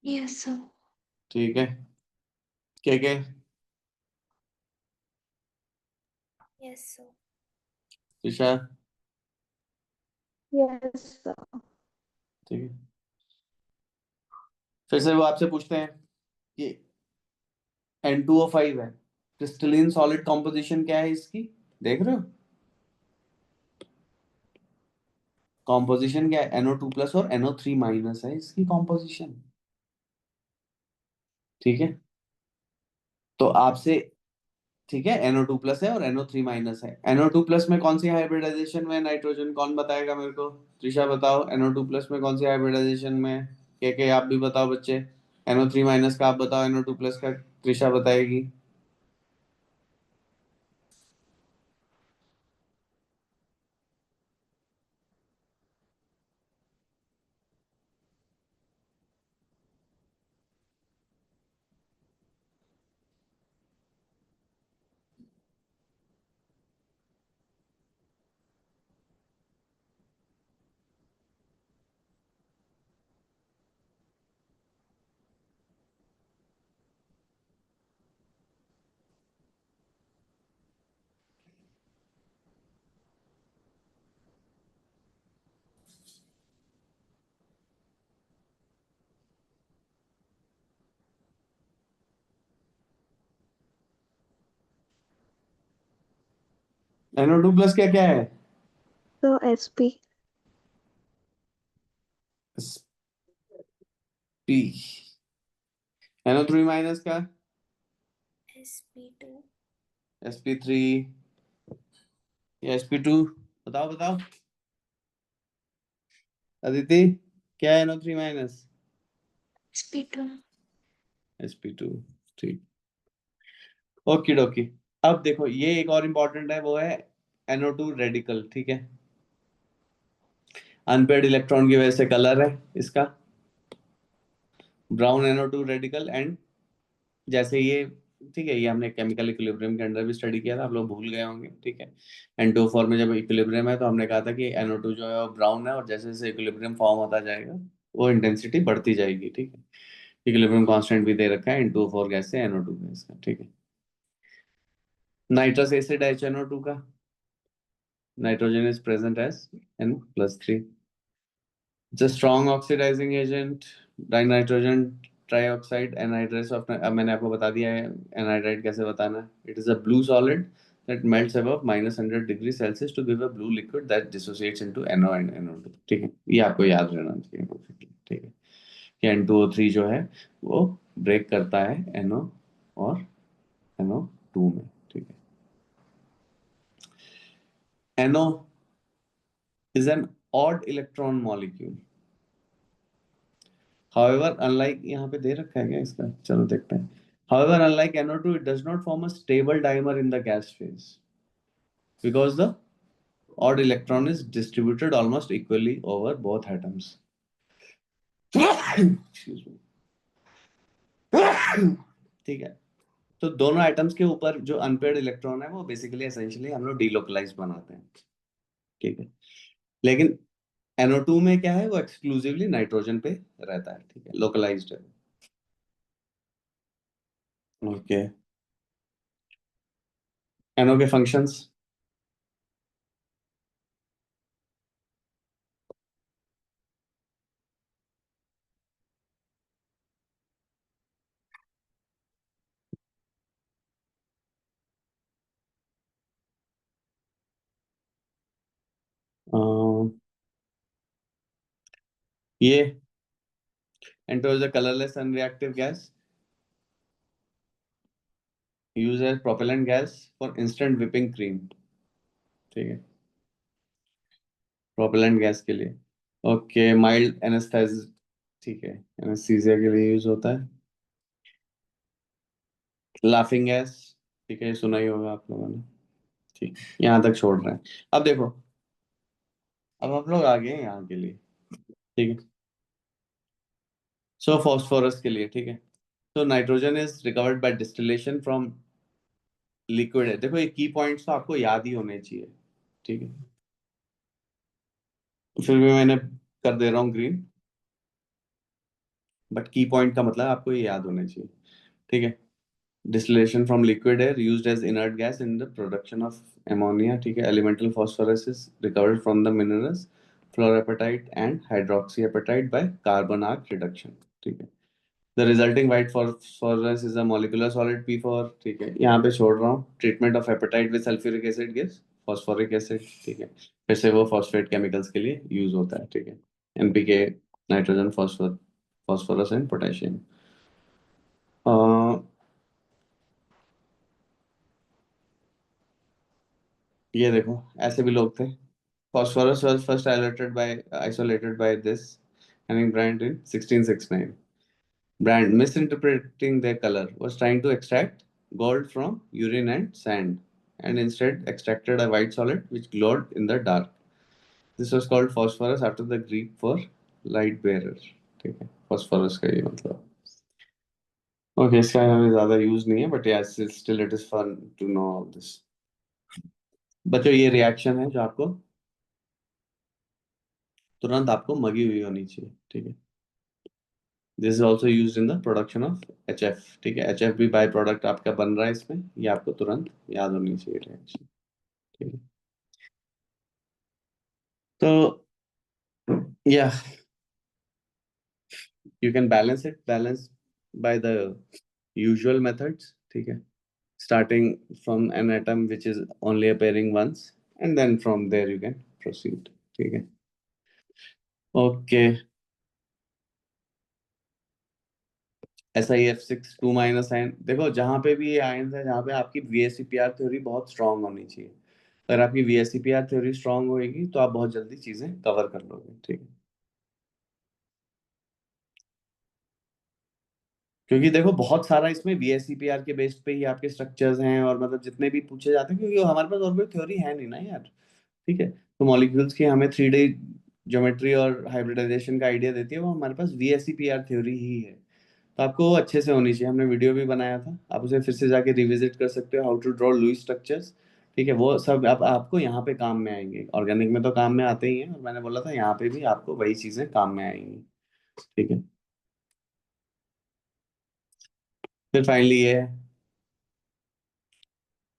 Yes, sir. ठीक है। के Yes, sir. Isha, Yes, sir. ठीक है। फिर से वो आपसे पूछते हैं कि N2O5 है, क्रिस्टलीन सॉलिड कॉम्पोजिशन क्या है इसकी, देख रहे हो? कॉम्पोजिशन क्या है? NO2+ और NO3- है इसकी कॉम्पोजिशन, ठीक है। तो आपसे, ठीक है, NO2+ है और NO3- है। NO2+ में कौन सी हाइब्रिडाइजेशन में नाइट्रोजन, कौन बताएगा मेरे को? त्रिशा बताओ, NO2+ में कौन सी हाइब्रिडाइजेशन में? के आप भी बताओ बच्चे। NO3- का आप बताओ, NO2+ का त्रिशा बताएगी। NO2+ क्या क्या है? So SP. P। NO3- का SP2. sp3 या sp2, बताओ बताओ अदिति, क्या है NO3-? SP2. sp2, ठीक। ओके डोकी। अब देखो ये एक और इम्पोर्टेंट है, वो है NO2 रेडिकल, ठीक है। अनपेड इलेक्ट्रॉन की वजह से कलर है इसका ब्राउन NO2 रेडिकल। एंड जैसे ये, ठीक है, ये हमने केमिकल इक्विलिब्रियम के अंदर भी स्टडी किया था, आप लोग भूल गए होंगे, ठीक है। N2O4 में जब इक्विलिब्रियम है तो हमने कहा था कि NO2 जो है वो ब्राउन है, और जैसे जैसे इक्विलिब्रियम फॉर्म होता जाएगा वो इंटेंसिटी बढ़ती जाएगी, ठीक है। इक्विलिब्रियम कांस्टेंट भी दे रखा है N2O4 गैस से NO2 गैस का, ठीक है। नाइट्रस एसिड HNO2 का, nitrogen is present as N+3। It's a strong oxidizing agent, dinitrogen trioxide anhydrides of, अब मैंने आपको बता दिया है एनहाइड्राइड कैसे बताना है। It is a blue solid that melts above -100 degrees Celsius to give a blue liquid that dissociates into NO and NO2, ठीक है, ये आपको याद रहना चाहिए, ठीक है। कि N2O3 जो है वो ब्रेक करता है NO और NO2 में, ठीक है। NO is an odd electron molecule. However, unlike, यहाँ पे दे रखा है क्या इसका, चलो देखते हैं। However, unlike NO2, it does not form a stable dimer in the gas phase because the odd electron is distributed almost equally over both atoms. Excuse me. ठीक है। तो दोनों एटम्स के ऊपर जो अनपेयर्ड इलेक्ट्रॉन है वो बेसिकली एसेंशियली हम लोग डीलोकलाइज बनाते हैं, ठीक है। लेकिन NO2 में क्या है, वो एक्सक्लूसिवली नाइट्रोजन पे रहता है, ठीक है, लोकलाइज्ड है। ओके। NO के फंक्शंस। ये NO is a colorless unreactive gas used as propellant gas for instant whipping cream, ठीक है, प्रोपेलेंट गैस के लिए। ओके, माइल्ड एनेस्थेसिस, ठीक है, एनेस्थीसिया के लिए यूज होता है। लाफिंग गैस, ठीक है, ये सुना ही होगा आप लोगों ने, ठीक, यहाँ तक छोड़ रहे हैं। अब देखो, अब हम लोग आ गए हैं यहाँ के लिए, ठीक है। सो फॉस्फोरस के लिए, ठीक है, तो nitrogen is recovered by distillation from liquid है। देखो ये की पॉइंट्स तो आपको याद ही होने चाहिए, ठीक है, फिर भी मैंने कर दे रहा हूँ ग्रीन, बट की पॉइंट का मतलब आपको ये याद होने चाहिए, ठीक है। Distillation from liquid air used as inert gas in the production of ammonia, ठीक है। Elemental phosphorus is recovered from the minerals fluorapatite and hydroxyapatite by carbon arc reduction, ठीक है। The resulting white phosphorus is a molecular solid P4, ठीक है, यहाँ पे छोड़ रहा हूँ। Treatment of apatite with sulfuric acid gives phosphoric acid, ठीक है, फिर से वो phosphate chemicals के लिए यूज होता है, ठीक है। NPK, nitrogen, phosphorus and potassium. ये देखो, ऐसे भी लोग थे। Phosphorus was first isolated by this Henning Brandt in 1669. Brandt, misinterpreting their color, was trying to extract gold from urine and sand, and instead extracted a white solid which glowed in the dark. This was called phosphorus after the Greek for light bearer, ठीक है, phosphorus का ये मतलब। Okay, इसका हमें ज्यादा use नहीं है, but yeah still it is fun to know all this. बच्चों, ये रिएक्शन है जो आपको तुरंत आपको मगी हुई होनी चाहिए, ठीक है। This is also use in the production of HF, ठीक है। HF भी बाय प्रोडक्ट आपका बन रहा है इसमें, ये आपको तुरंत याद होनी चाहिए रिएक्शन, ठीक है। तो yeah you can balance by the usual methods, ठीक है, starting from an atom which is only appearing once, and then from there you can proceed, ठीक है। ओके, SiF6 2 माइनस आयन, देखो जहां पे भी ये आयन है, जहां पे आपकी VSEPR थ्योरी बहुत स्ट्रांग होनी चाहिए। अगर आपकी VSEPR थ्योरी स्ट्रांग होएगी तो आप बहुत जल्दी चीजें कवर कर लोगे, ठीक है। क्योंकि देखो बहुत सारा इसमें VSEPR के बेस पे ही आपके स्ट्रक्चर्स हैं, और मतलब जितने भी पूछे जाते हैं, क्योंकि हमारे पास और कोई थ्योरी है नहीं ना यार, ठीक है। तो मॉलिक्यूल्स की हमें 3D ज्योमेट्री और हाइब्रिडाइजेशन का आइडिया देती है वो हमारे पास VSEPR थ्योरी ही है। तो आपको वो अच्छे से होनी चाहिए, हमने वीडियो भी बनाया था, आप उसे फिर से जाके रिविजिट कर सकते हो, how to draw Lewis structures, ठीक है। वो सब आपको यहाँ पे काम में आएंगे, ऑर्गेनिक में तो काम में आते ही हैं, और मैंने बोला था यहाँ पे भी आपको वही चीजें काम में आएंगी, ठीक है। फिर फाइनली ये है,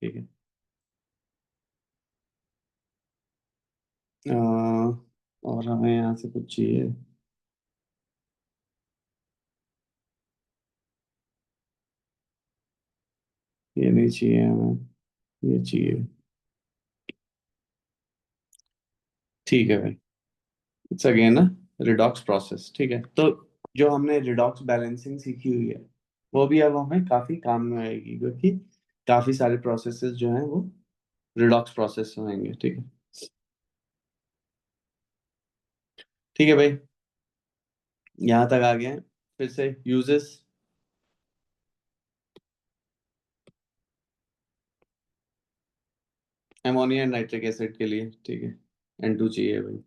ठीक है। और हमें यहाँ से कुछ चाहिए, ये नहीं चाहिए हमें, ये चाहिए, ठीक है भाई। इट्स अगेन रिडॉक्स प्रोसेस, ठीक है। तो जो हमने रिडॉक्स बैलेंसिंग सीखी हुई है वो भी अब हमें काफी काम में आएगी, क्योंकि काफी सारे प्रोसेसेस जो हैं वो रिडॉक्स प्रोसेस होंगे। ठीक है, ठीक है भाई, यहाँ तक आ गए हैं। फिर से uses, ammonia and nitric acid के लिए, ठीक है, N2 चाहिए भाई।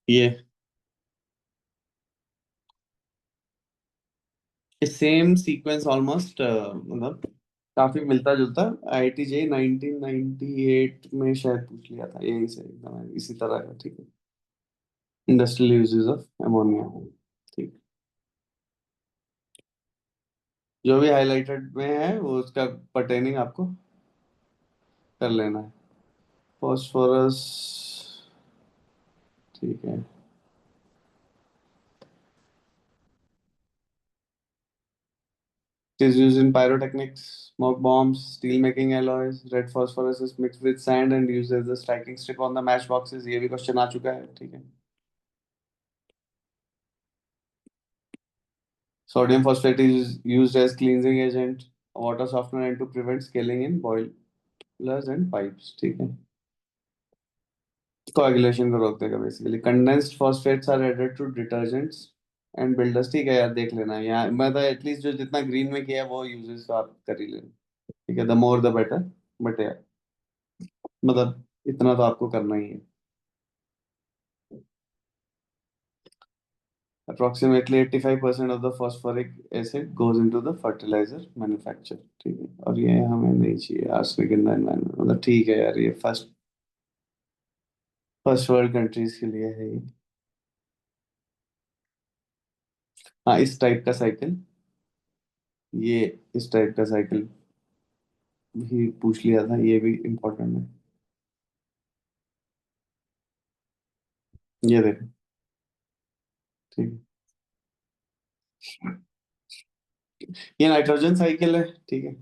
ये सेम सीक्वेंस ऑलमोस्ट, मतलब काफी मिलता जुलता। IIT जे 1998 में शायद पूछ लिया था यही से, एकदम इसी तरह का। ठीक है, इंडस्ट्रियल यूजेस ऑफ अमोनिया। ठीक, जो भी हाईलाइटेड में है वो उसका पर्टेनिंग आपको कर लेना है। फॉस्फोरस, ठीक है, it is used in pyrotechnics, smoke bombs, steel making alloys. Red phosphorus is mixed with sand and used as the striking strip on the matchboxes. ये भी क्वेश्चन आ चुका है। ठीक है, sodium phosphate is used as cleansing agent, water softener, and to prevent scaling in boilers and pipes. ठीक है, coagulation को रोक देगा basically. Condensed phosphates are added to detergents and builders। ठीक है यार, देख लेना यहाँ, मतलब एटलीस्ट जो जितना ग्रीन में किया है वो यूजेस तो आप कर ही लेना। ठीक है, the more the better, but यार मतलब इतना तो आपको करना ही है। Approximately 85% of the phosphoric acid goes into the fertilizer manufacture। ठीक है, और ये हमें नहीं चाहिए आर्सेनिक इन द एनवायरनमेंट। मतलब ठीक है यार, ये फर्स्ट फर्स्ट वर्ल्ड कंट्रीज के लिए है ये। हाँ, इस टाइप का साइकिल, ये इस टाइप का साइकिल भी पूछ लिया था, ये भी इम्पोर्टेंट है। ये देखो, ठीक है, ये नाइट्रोजन साइकिल है। ठीक है,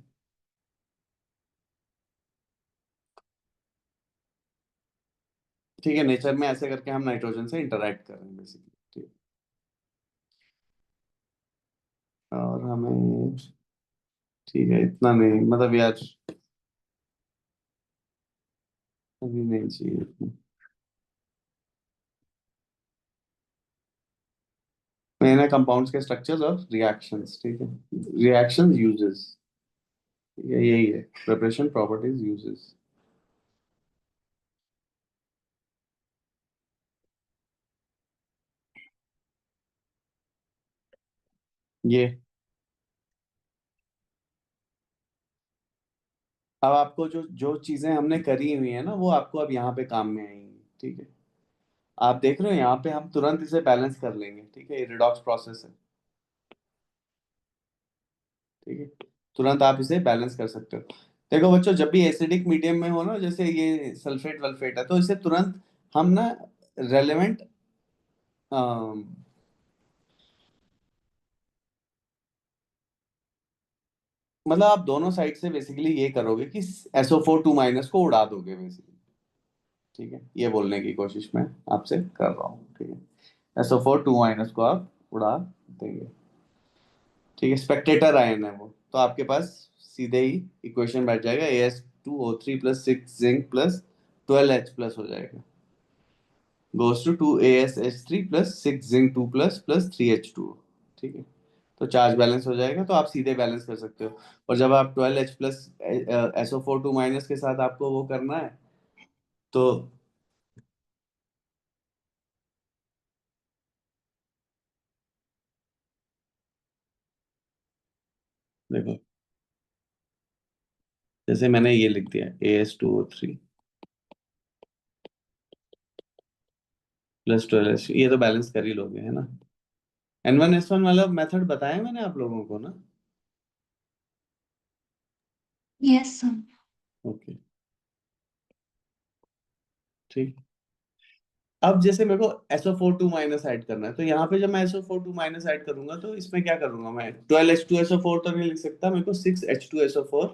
ठीक है, नेचर में ऐसे करके हम नाइट्रोजन से इंटरेक्ट कर रहे हैं बेसिकली। ठीक है, और हमें, ठीक है, इतना नहीं, मतलब यार अभी नहीं चाहिए इतना। मेन है कंपाउंड्स के स्ट्रक्चर्स और रिएक्शंस। ठीक है, रिएक्शंस यूजेस, यही है, प्रिपरेशन प्रॉपर्टीज यूजेस। ये अब आपको जो जो चीजें हमने करी हुई है ना वो आपको अब यहाँ पे काम में आएंगी। ठीक है, आप देख रहे हो यहाँ पे हम तुरंत इसे बैलेंस कर लेंगे। ठीक है, ये रिडॉक्स प्रोसेस है। ठीक है, तुरंत आप इसे बैलेंस कर सकते हो। देखो बच्चों, जब भी एसिडिक मीडियम में हो ना, जैसे ये सल्फेट वल्फेट है, तो इसे तुरंत हम ना रेलेवेंट, मतलब आप दोनों साइड से बेसिकली ये करोगे कि SO4 2 को उड़ा दोगे बेसिकली। ठीक है, ये बोलने की कोशिश मैं आपसे कर रहा हूँ। ठीक है, SO4 2 को आप उड़ा देंगे। ठीक है, स्पेक्टेटर आयन है वो, तो आपके पास सीधे ही इक्वेशन बैठ जाएगा, As2O3 + 6 जिंक + 12H+ हो जाएगा, goes to 2As3 + 6 zinc 2 + 3H2O। ठीक है, तो चार्ज बैलेंस हो जाएगा, तो आप सीधे बैलेंस कर सकते हो। और जब आप 12H+ SO4 2 के साथ आपको वो करना है, तो देखो, जैसे मैंने ये लिख दिया As2O3 + 12H, ये तो बैलेंस कर ही लोगे, है ना। N1S1 वाला मेथड बताया मैंने आप लोगों को ना। Yes, sir. ओके, ठीक। अब जैसे मेरे को SO4 2 ऐड करना है, तो यहाँ पे जब मैं SO4 2 ऐड करूंगा तो इसमें क्या करूंगा मैं, 12H2SO4 तो नहीं लिख सकता, मेरे को 6H2SO4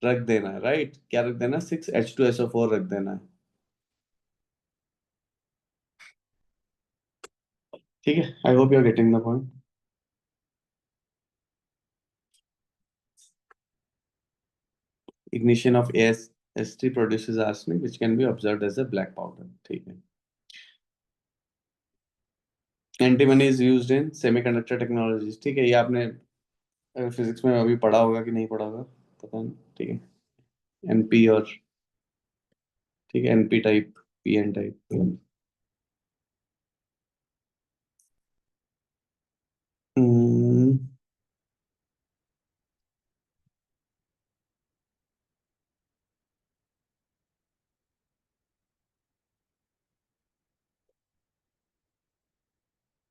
रख देना है, राइट? क्या रख देना? 6H2SO4 रख देना है। ठीक है, I hope you are getting the point. Ignition of AST produces arsenic which can be observed as a black powder। ठीक है। Antimony is used in semiconductor technologies. ठीक है, ये आपने फिजिक्स में अभी पढ़ा होगा कि नहीं पढ़ा होगा, पता नहीं। ठीक है, एनपी और, ठीक है, NP type, PN type. Hmm.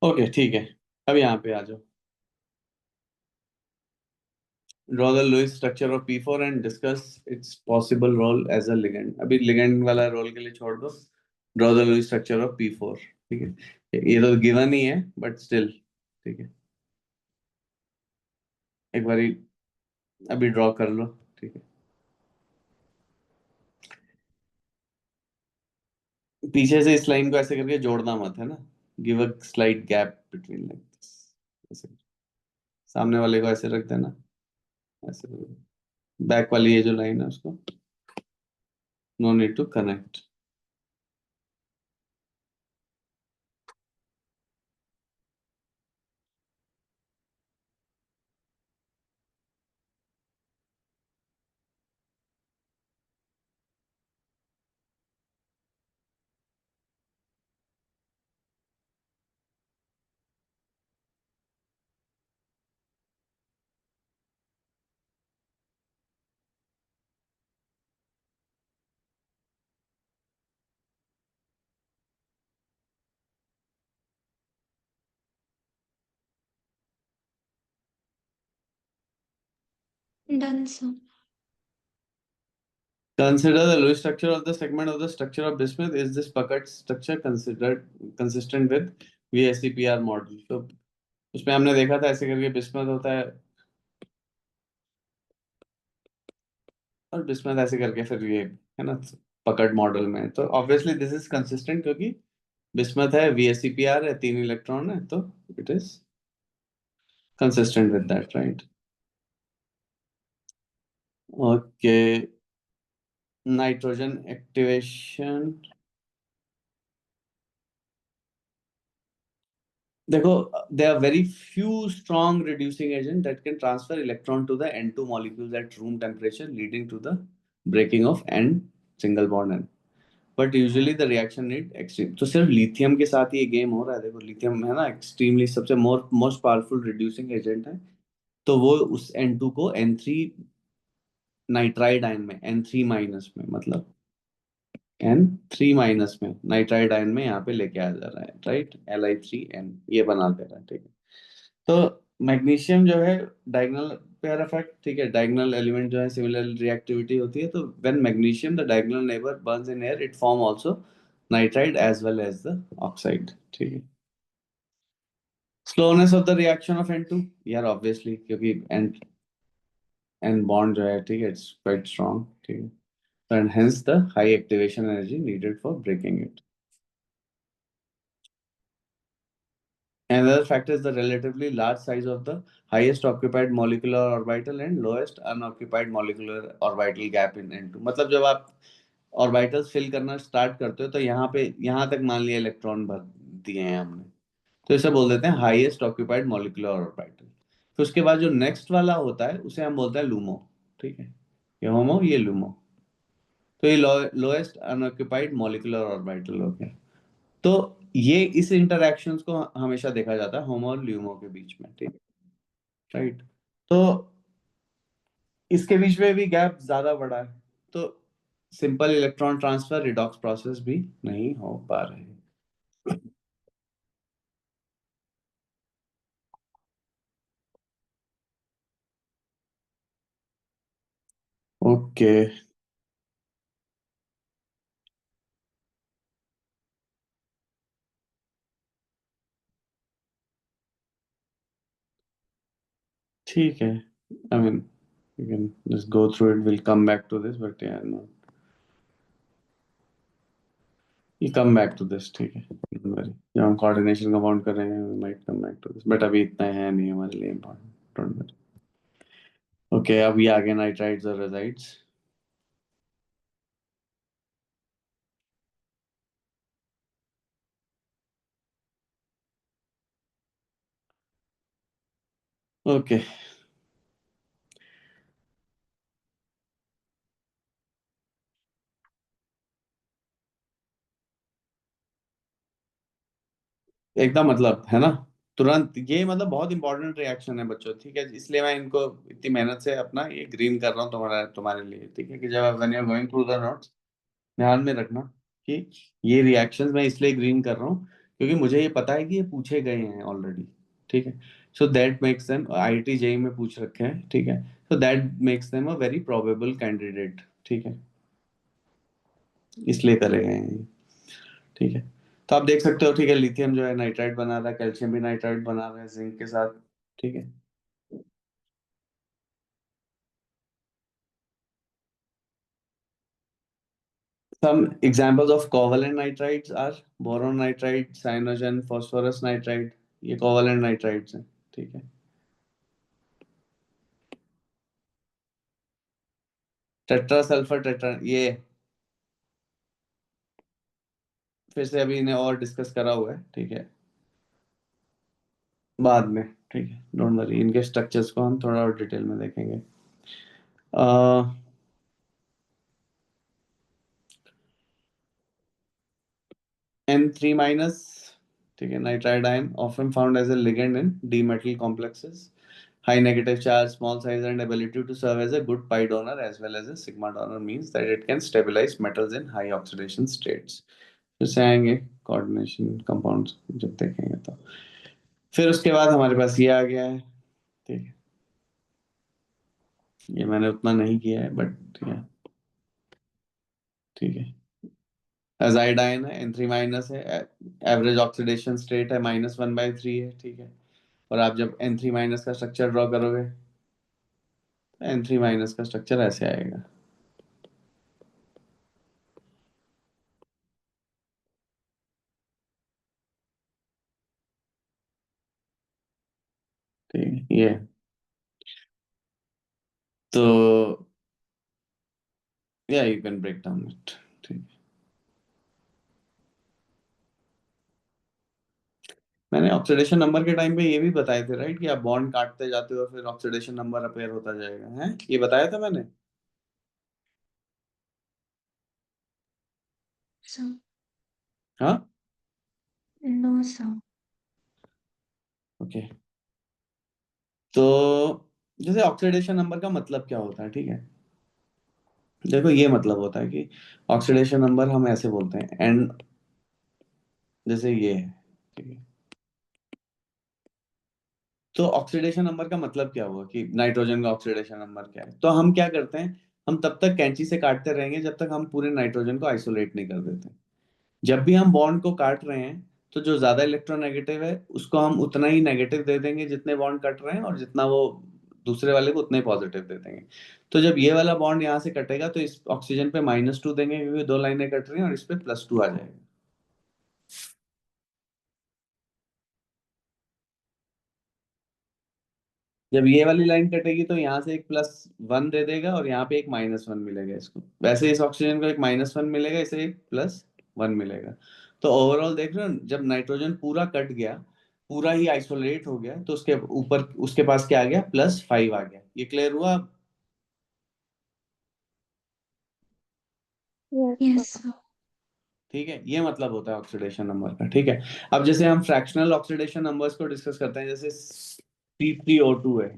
Okay, ठीक है। अब यहाँ पे आ जाओ। Draw the Lewis structure of P4 and discuss its possible role as a ligand. अभी लिगेंड वाला रोल के लिए छोड़ दो। Draw the Lewis structure of P4। ठीक है, ये तो गिवन ही है बट स्टिल। ठीक है, एक बारी अभी ड्रॉ कर लो। ठीक है, पीछे से इस लाइन को ऐसे करके जोड़ना मत, है ना। Give a slight gap between like this, ऐसे। सामने वाले को ऐसे रख देना, ऐसे। बैक वाली ये जो लाइन है उसको no need to connect. Done, sir. Consider the Lewis structure of the segment of the structure of bismuth. Is this bucket structure considered consistent with VSEPR model? तो उसमें हमने देखा था ऐसे करके बिस्मथ होता है और बिस्मथ ऐसे करके फिर ये, है ना, पकड़ मॉडल में। तो ऑब्वियसली दिस इज कंसिस्टेंट, क्योंकि बिस्मथ है, VSEPR है, 3 इलेक्ट्रॉन है, तो it is consistent with that, right? Okay, nitrogen activation. देखो, there are very few strong reducing agent that can transfer electron to the N2 molecules at room temperature, leading to the breaking of N single bond N. But usually the reaction need extreme। तो सिर्फ lithium के साथ ही ये game हो रहा है। देखो, lithium है ना, एक्सट्रीमली सबसे मोस्ट पावरफुल रिड्यूसिंग एजेंट है। तो वो उस N2 को N3 नाइट्राइड आयन में, N3 माइनस में, मतलब N3 माइनस में नाइट्राइड आयन में यहाँ पे लेके आ जा रहा है, राइट? Li3N ये बना दे रहा है। ठीक है, तो मैग्नीशियम जो है डायगोनल पेयर इफेक्ट। ठीक है, डायगोनल एलिमेंट जो है सिमिलर रिएक्टिविटी होती है। तो when magnesium the diagonal neighbour burns in air, it form also nitride as well as the oxide. ठीक है, slowness of the reaction of N2, यार ऑब्वियसली, क्योंकि N N बॉन्ड जो है, ठीक है, इट्स क्वाइट स्ट्रांग। ठीक है, and hence the high activation energy needed for breaking it. Another factor is the relatively large size of the highest occupied molecular orbital and lowest unoccupied molecular orbital gap in N2। मतलब जब आप orbitals fill करना start करते हो तो यहाँ पे, यहाँ तक मान लिया इलेक्ट्रॉन भर दिए हैं हमने, तो इसे बोल देते हैं हाईएस्ट ऑक्यूपाइड मॉलिक्यूलर ऑर्बिटल। फिर उसके बाद जो नेक्स्ट वाला होता है उसे हम बोलते हैं लूमो। ठीक है, ये होमो, ये लूमो। तो ये लोएस्ट अनऑक्यूपाइड मॉलिक्यूलर ऑर्बिटल हो गया। तो ये इस इंटरैक्शंस को हमेशा देखा जाता है होमो और ल्यूमो के बीच में। ठीक है, राइट? तो इसके बीच में भी गैप ज्यादा बड़ा है, तो simple electron transfer redox process भी नहीं हो पा रहे हैं। ओके, ठीक है। I mean You can just go through it. We'll come back to this, but yeah, no. We'll come back to this, ठीक है? Don't worry. जब हम coordination का बाउंड कर रहे हैं, we might come back to this. But अभी इतना है नहीं हमारे लिए important. Don't worry. Okay, अब ये आगे nitrides और azides. Okay. एकदम मतलब है ना, तुरंत ये मतलब बहुत इंपॉर्टेंट रिएक्शन है बच्चों, ठीक है? इसलिए मैं इनको इतनी मेहनत से अपना ये ग्रीन कर रहा हूँ तुम्हारे लिए, ठीक है? कि जब when you are going through the notes, ध्यान में रखना कि ये रिएक्शंस मैं इसलिए ग्रीन कर रहा हूँ क्योंकि मुझे ये पता है कि ये पूछे गए हैं ऑलरेडी, ठीक है? So that makes them, IIT JEE में पूछ रखे हैं, ठीक है? So that makes them a very probable candidate, ठीक है? इसलिए करे गए हैं, ठीक है? तो आप देख सकते हो, ठीक है, लिथियम जो है नाइट्राइड बना रहा है, कैल्शियम भी नाइट्राइड बना रहा है जिंक के साथ, ठीक है? Some examples of covalent nitrides are boron nitride, cyanogen, phosphorus nitride. ये covalent nitrides हैं, ठीक है? टेट्रा सल्फर टेट्रा, ये फिर से अभी इन्हें और डिस्कस करा हुआ है, ठीक है? बाद में, ठीक है, डोंट वरी, इनके स्ट्रक्चर्स को हम थोड़ा और डिटेल में देखेंगे। N3 minus, ठीक है, nitride ion often found as a ligand in D metal complexes. High negative charge, small size, and ability to serve as a good pi donor as well as a sigma donor means that it can stabilize metals in high oxidation states. फिर से आएंगे coordination compounds जब देखेंगे तो। फिर उसके बाद हमारे पास ये आ गया है, ठीक है? ये मैंने उतना नहीं किया है बट ठीक है। एजाइड आयन है, N3 माइनस है, एवरेज ऑक्सीडेशन स्टेट है -1/3 है, ठीक है? और आप जब N3 माइनस का स्ट्रक्चर ड्रॉ करोगे तो N3 माइनस का स्ट्रक्चर ऐसे आएगा, ठीक है? ये तो yeah you can break down it, ठीक है? मैंने ऑक्सीडेशन नंबर के टाइम पे ये भी बताए थे, राइट? कि आप बॉन्ड काटते जाते हो फिर ऑक्सीडेशन नंबर अपेयर होता जाएगा, है ये बताया था मैंने? So, हाँ, no, sir. ओके। तो जैसे ऑक्सीडेशन नंबर का मतलब क्या होता है, ठीक है? देखो ये मतलब होता है कि ऑक्सीडेशन नंबर हम ऐसे बोलते हैं एंड, जैसे ये है, ठीक है? तो ऑक्सीडेशन नंबर का मतलब क्या हुआ कि नाइट्रोजन का ऑक्सीडेशन नंबर क्या है? तो हम क्या करते हैं, हम तब तक कैंची से काटते रहेंगे जब तक हम पूरे नाइट्रोजन को आइसोलेट नहीं कर देते। जब भी हम बॉन्ड को काट रहे हैं तो जो ज्यादा इलेक्ट्रोनेगेटिव है उसको हम उतना ही नेगेटिव दे देंगे जितने बॉन्ड कट रहे हैं, और जितना वो दूसरे वाले को उतने पॉजिटिव दे देंगे। तो जब ये वाला बॉन्ड यहाँ से कटेगा तो इस ऑक्सीजन पे -2 देंगे क्योंकि दो लाइनें कट रही हैं, और इस पे +2 आ जाएगा। जब ये वाली लाइन कटेगी तो यहाँ से एक +1 दे देगा और यहाँ पे एक -1 मिलेगा इसको। वैसे इस ऑक्सीजन को एक -1 मिलेगा, इसे एक +1 मिलेगा। तो ओवरऑल देख रहे हो, जब नाइट्रोजन पूरा कट गया, पूरा ही आइसोलेट हो गया, तो उसके ऊपर उसके पास क्या आ गया, +5 आ गया। ये क्लियर हुआ? Yes, sir. ठीक है, ये मतलब होता है ऑक्सीडेशन नंबर का, ठीक है? अब जैसे हम फ्रैक्शनल ऑक्सीडेशन नंबर्स को डिस्कस करते हैं, जैसे C3O2 है,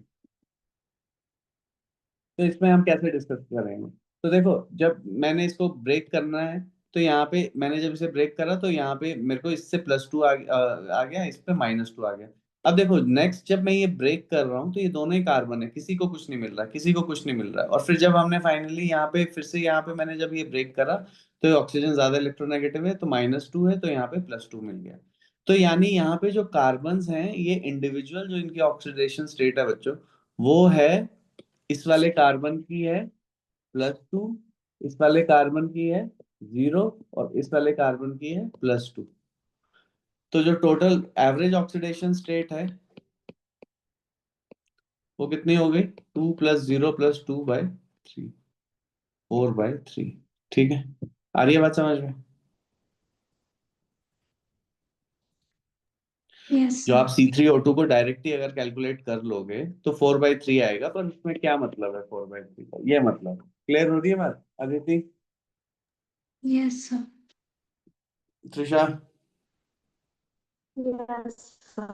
तो इसमें हम कैसे डिस्कस करेंगे? तो देखो, जब मैंने इसको ब्रेक करना है, तो यहाँ पे मैंने जब इसे ब्रेक करा तो यहाँ पे मेरे को इससे +2 आ गया, इस पे -2 आ गया। अब देखो नेक्स्ट जब मैं ये ब्रेक कर रहा हूँ तो ये दोनों ही कार्बन है, किसी को कुछ नहीं मिल रहा, किसी को कुछ नहीं मिल रहा। और फिर जब हमने फाइनली यहाँ पे फिर से यहाँ पे मैंने जब ये ब्रेक करा तो ये ऑक्सीजन ज्यादा इलेक्ट्रोनेगेटिव है तो -2 है, तो यहाँ पे +2 मिल गया। तो यानी यहाँ पे जो कार्बन हैं ये इंडिविजुअल जो इनकी ऑक्सीडेशन स्टेट है बच्चों, वो है इस वाले कार्बन की है +2, इस वाले कार्बन की है 0 और इस वाले कार्बन की है +2। तो जो टोटल एवरेज ऑक्सीडेशन स्टेट है वो कितनी हो गई? 2 + 0 + 2/3, 4/3। ठीक है, आ रही है बात समझ में? Yes, जो sir. आप C3O2 को डायरेक्टली अगर कैलकुलेट कर लोगे तो 4/3 आएगा, पर उसमें क्या मतलब है 4/3 का? ये मतलब क्लियर हो रही है बात Aditi? Yes, sir. Trisha? Yes, sir.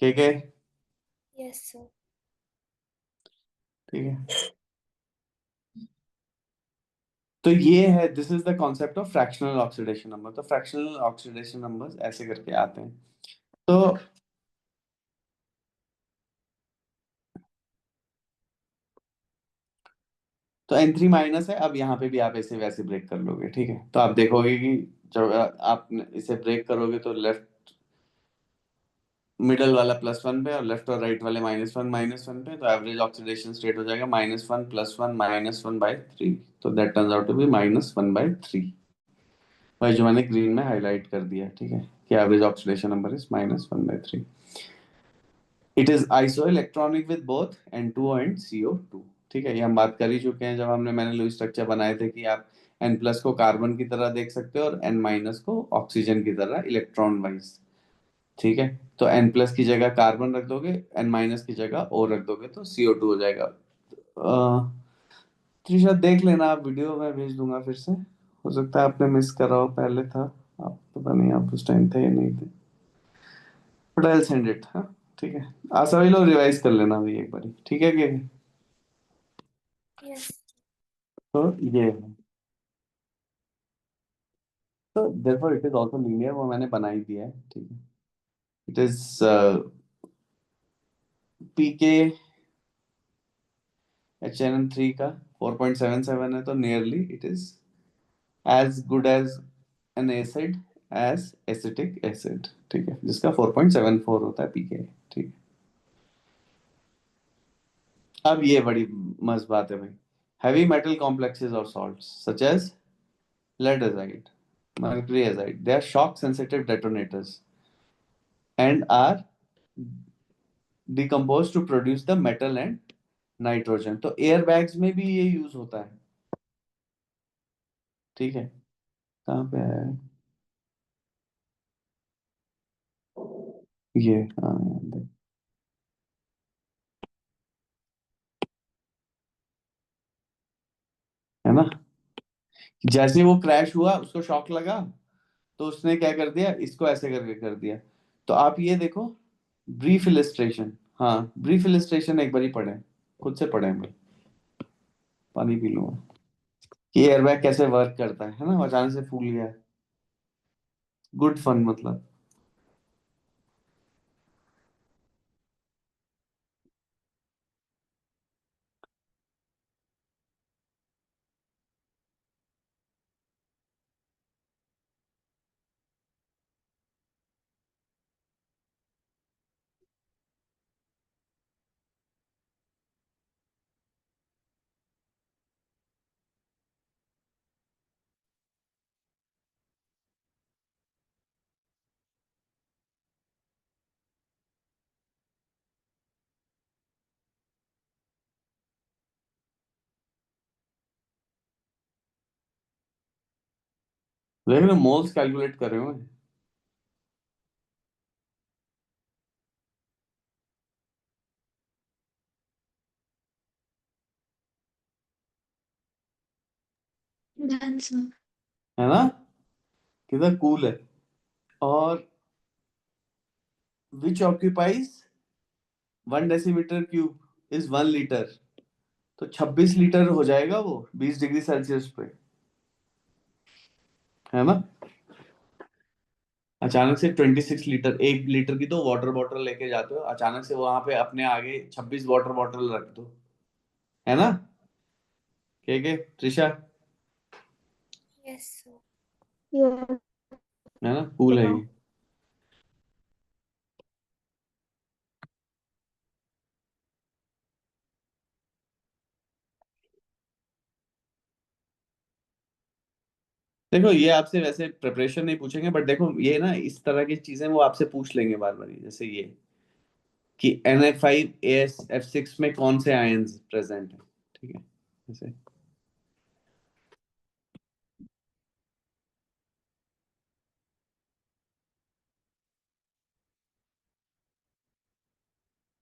ठीक है, Yes, sir. ठीक है। तो ये है, this is the concept of fractional oxidation number. तो फ्रैक्शनल ऑक्सीडेशन नंबर्स ऐसे करके आते हैं। तो N3- है। अब यहाँ पे भी आप ऐसे वैसे ब्रेक कर लोगे, ठीक है? तो आप देखोगे कि जब आप इसे ब्रेक करोगे तो लेफ्ट मिडल वाला +1 पे और लेफ्ट और राइट वाले -1 पे, तो एवरेज ऑक्सीडेशन स्टेट हो जाएगा -1 +1 -1/3। तो that turns out to be -1/3, भाई जो मैंने ग्रीन में हाईलाइट कर दिया, ठीक है, कि average oxidation number is -1/3। It is iso electronic with both N2 and CO2। ठीक है, ये हम बात कर ही चुके हैं जब हमने मैंने लुईस स्ट्रक्चर बनाए थे कि आप N+ को कार्बन की तरह देख सकते हो और N- को ऑक्सीजन की तरह इलेक्ट्रॉन वाइज। ठीक है, तो N+ की जगह कार्बन रख दोगे, N- की जगह O रख दोगे तो CO2 हो जाएगा। त्रिशा देख लेना, आप वीडियो मैं भेज दूंगा फिर से, हो सकता है आपने मिस करा हो, पहले था। आप पता नहीं आप उस टाइम थे या नहीं थे, बट आई सेंड इट। हाँ, ठीक है, सभी लोग रिवाइज कर लेना भाई एक बारी, ठीक है कि? Yes. तो ये है, तो therefore it is also linear, वो मैंने बना ही दिया है, ठीक है। इट इज पीके HNN3 का 4.77 है, तो nearly it is as good as an acid as acetic acid, ठीक है, जिसका 4.74 होता है पीके। ठीक है, अब ये बड़ी मस्त बात है भाई। हैवी मेटल कॉम्प्लेक्सेस और salts such as lead azide, mercury azide, they are shock sensitive detonators and are decomposed to produce the metal and nitrogen. तो एयर बैग्स में भी ये यूज होता है, ठीक है। कहाँ पे है ये? हाँ, देख, है ना? जैसे वो क्रैश हुआ उसको शॉक लगा, तो उसने क्या कर दिया, इसको ऐसे करके कर दिया। तो आप ये देखो, ब्रीफ इलिस्ट्रेशन। हाँ, ब्रीफ इलिस्ट्रेशन एक बार ही पढ़े, खुद से पढ़े भाई। पानी पी लूंगा कि एयरबैग कैसे वर्क करता है ना? अचानक से फूल गया, गुड फन मतलब। देख रहे मोल्स कैलकुलेट कर रहे हो? Done, sir. है ना? कितना कूल है। और which occupies 1 decimetre cube is 1 litre, तो 26 लीटर हो जाएगा वो 20 डिग्री सेल्सियस पे, है ना? अचानक से 26 लीटर, 1 लीटर की तो वाटर बॉटल लेके जाते हो, अचानक से वहां पे अपने आगे 26 वाटर बॉटल रख दो, है ना? क्या त्रिशा? Yes, sir. Yes, है ना, कूल है sir. ये। देखो ये आपसे वैसे प्रिपरेशन नहीं पूछेंगे, बट देखो ये ना इस तरह की चीजें वो आपसे पूछ लेंगे बार बार, जैसे ये कि NF5 AsF6 में कौन से आयन्स प्रेजेंट है, ठीक है, जैसे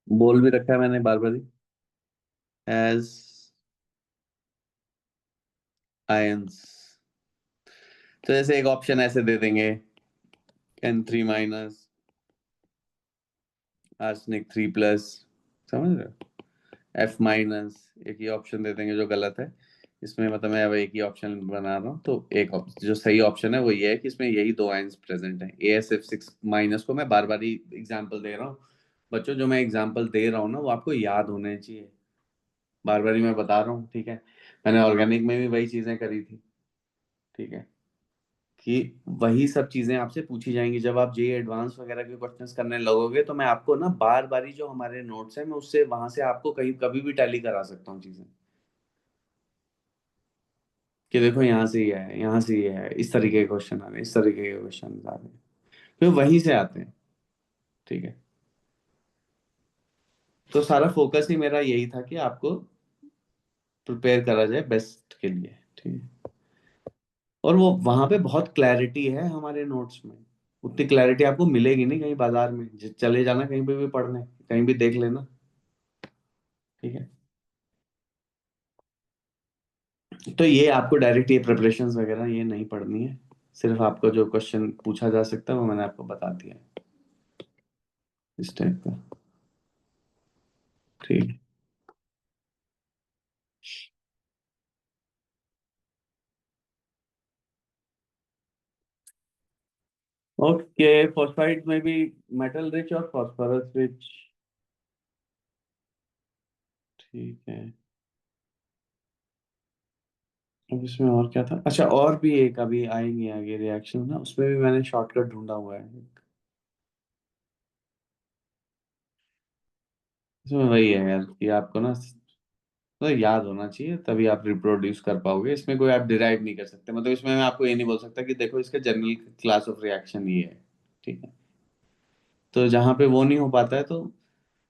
बोल भी रखा है मैंने बार बार, एज आयन्स। तो जैसे एक ऑप्शन ऐसे दे देंगे, N3 माइनस, आर्सेनिक 3 प्लस, समझ रहे हो, F माइनस, एक ही ऑप्शन दे देंगे जो गलत है इसमें, मतलब मैं अब एक ही ऑप्शन बना रहा हूँ, तो एक जो सही ऑप्शन है वो ये है कि इसमें यही दो आयंस प्रेजेंट हैं। AsF6 माइनस को मैं बार बार ही एग्जाम्पल दे रहा हूँ बच्चों, जो मैं एग्जाम्पल दे रहा हूँ ना वो आपको याद होने चाहिए, बार बार ही मैं बता रहा हूँ, ठीक है। मैंने ऑर्गेनिक में भी वही चीजें करी थी, ठीक है, कि वही सब चीजें आपसे पूछी जाएंगी जब आप जे एडवांस वगैरह के क्वेश्चंस करने लगोगे, तो मैं आपको ना बार बार ही जो हमारे नोट्स हैं मैं उससे वहां से आपको कहीं कभी भी टैली करा सकता हूँ चीजें, कि देखो यहाँ से ये है, यहाँ से ये है, इस तरीके के क्वेश्चन आ रहे हैं, इस तरीके के क्वेश्चन आ रहे हैं, फिर वहीं से आते हैं, ठीक है। तो सारा फोकस ही मेरा यही था कि आपको प्रिपेयर करा जाए बेस्ट के लिए, ठीक है। और वो वहां पे बहुत क्लैरिटी है हमारे नोट्स में, उतनी क्लैरिटी आपको मिलेगी नहीं कहीं बाजार में, चले जाना कहीं पे भी पढ़ने, कहीं भी देख लेना, ठीक है। तो ये आपको डायरेक्ट ये प्रिपरेशंस वगैरह ये नहीं पढ़नी है, सिर्फ आपको जो क्वेश्चन पूछा जा सकता है वो मैंने आपको बता दिया है, इस टाइप का, ठीक है। ओके, फॉस्फाइड में भी मेटल रिच और फॉस्फोरस रिच, ठीक है। अब इसमें और क्या था, अच्छा और भी एक अभी आएंगे आगे रिएक्शन ना, उसमें भी मैंने शॉर्टकट ढूंढा हुआ है, इसमें वही है यार कि आपको ना तो याद होना चाहिए, तभी आप रिप्रोड्यूस कर पाओगे, इसमें कोई आप डिराइव नहीं कर सकते, मतलब इसमें मैं आपको ये नहीं बोल सकता कि देखो इसका जनरल क्लास ऑफ रिएक्शन ये है, ठीक है। तो जहाँ पे वो नहीं हो पाता है, तो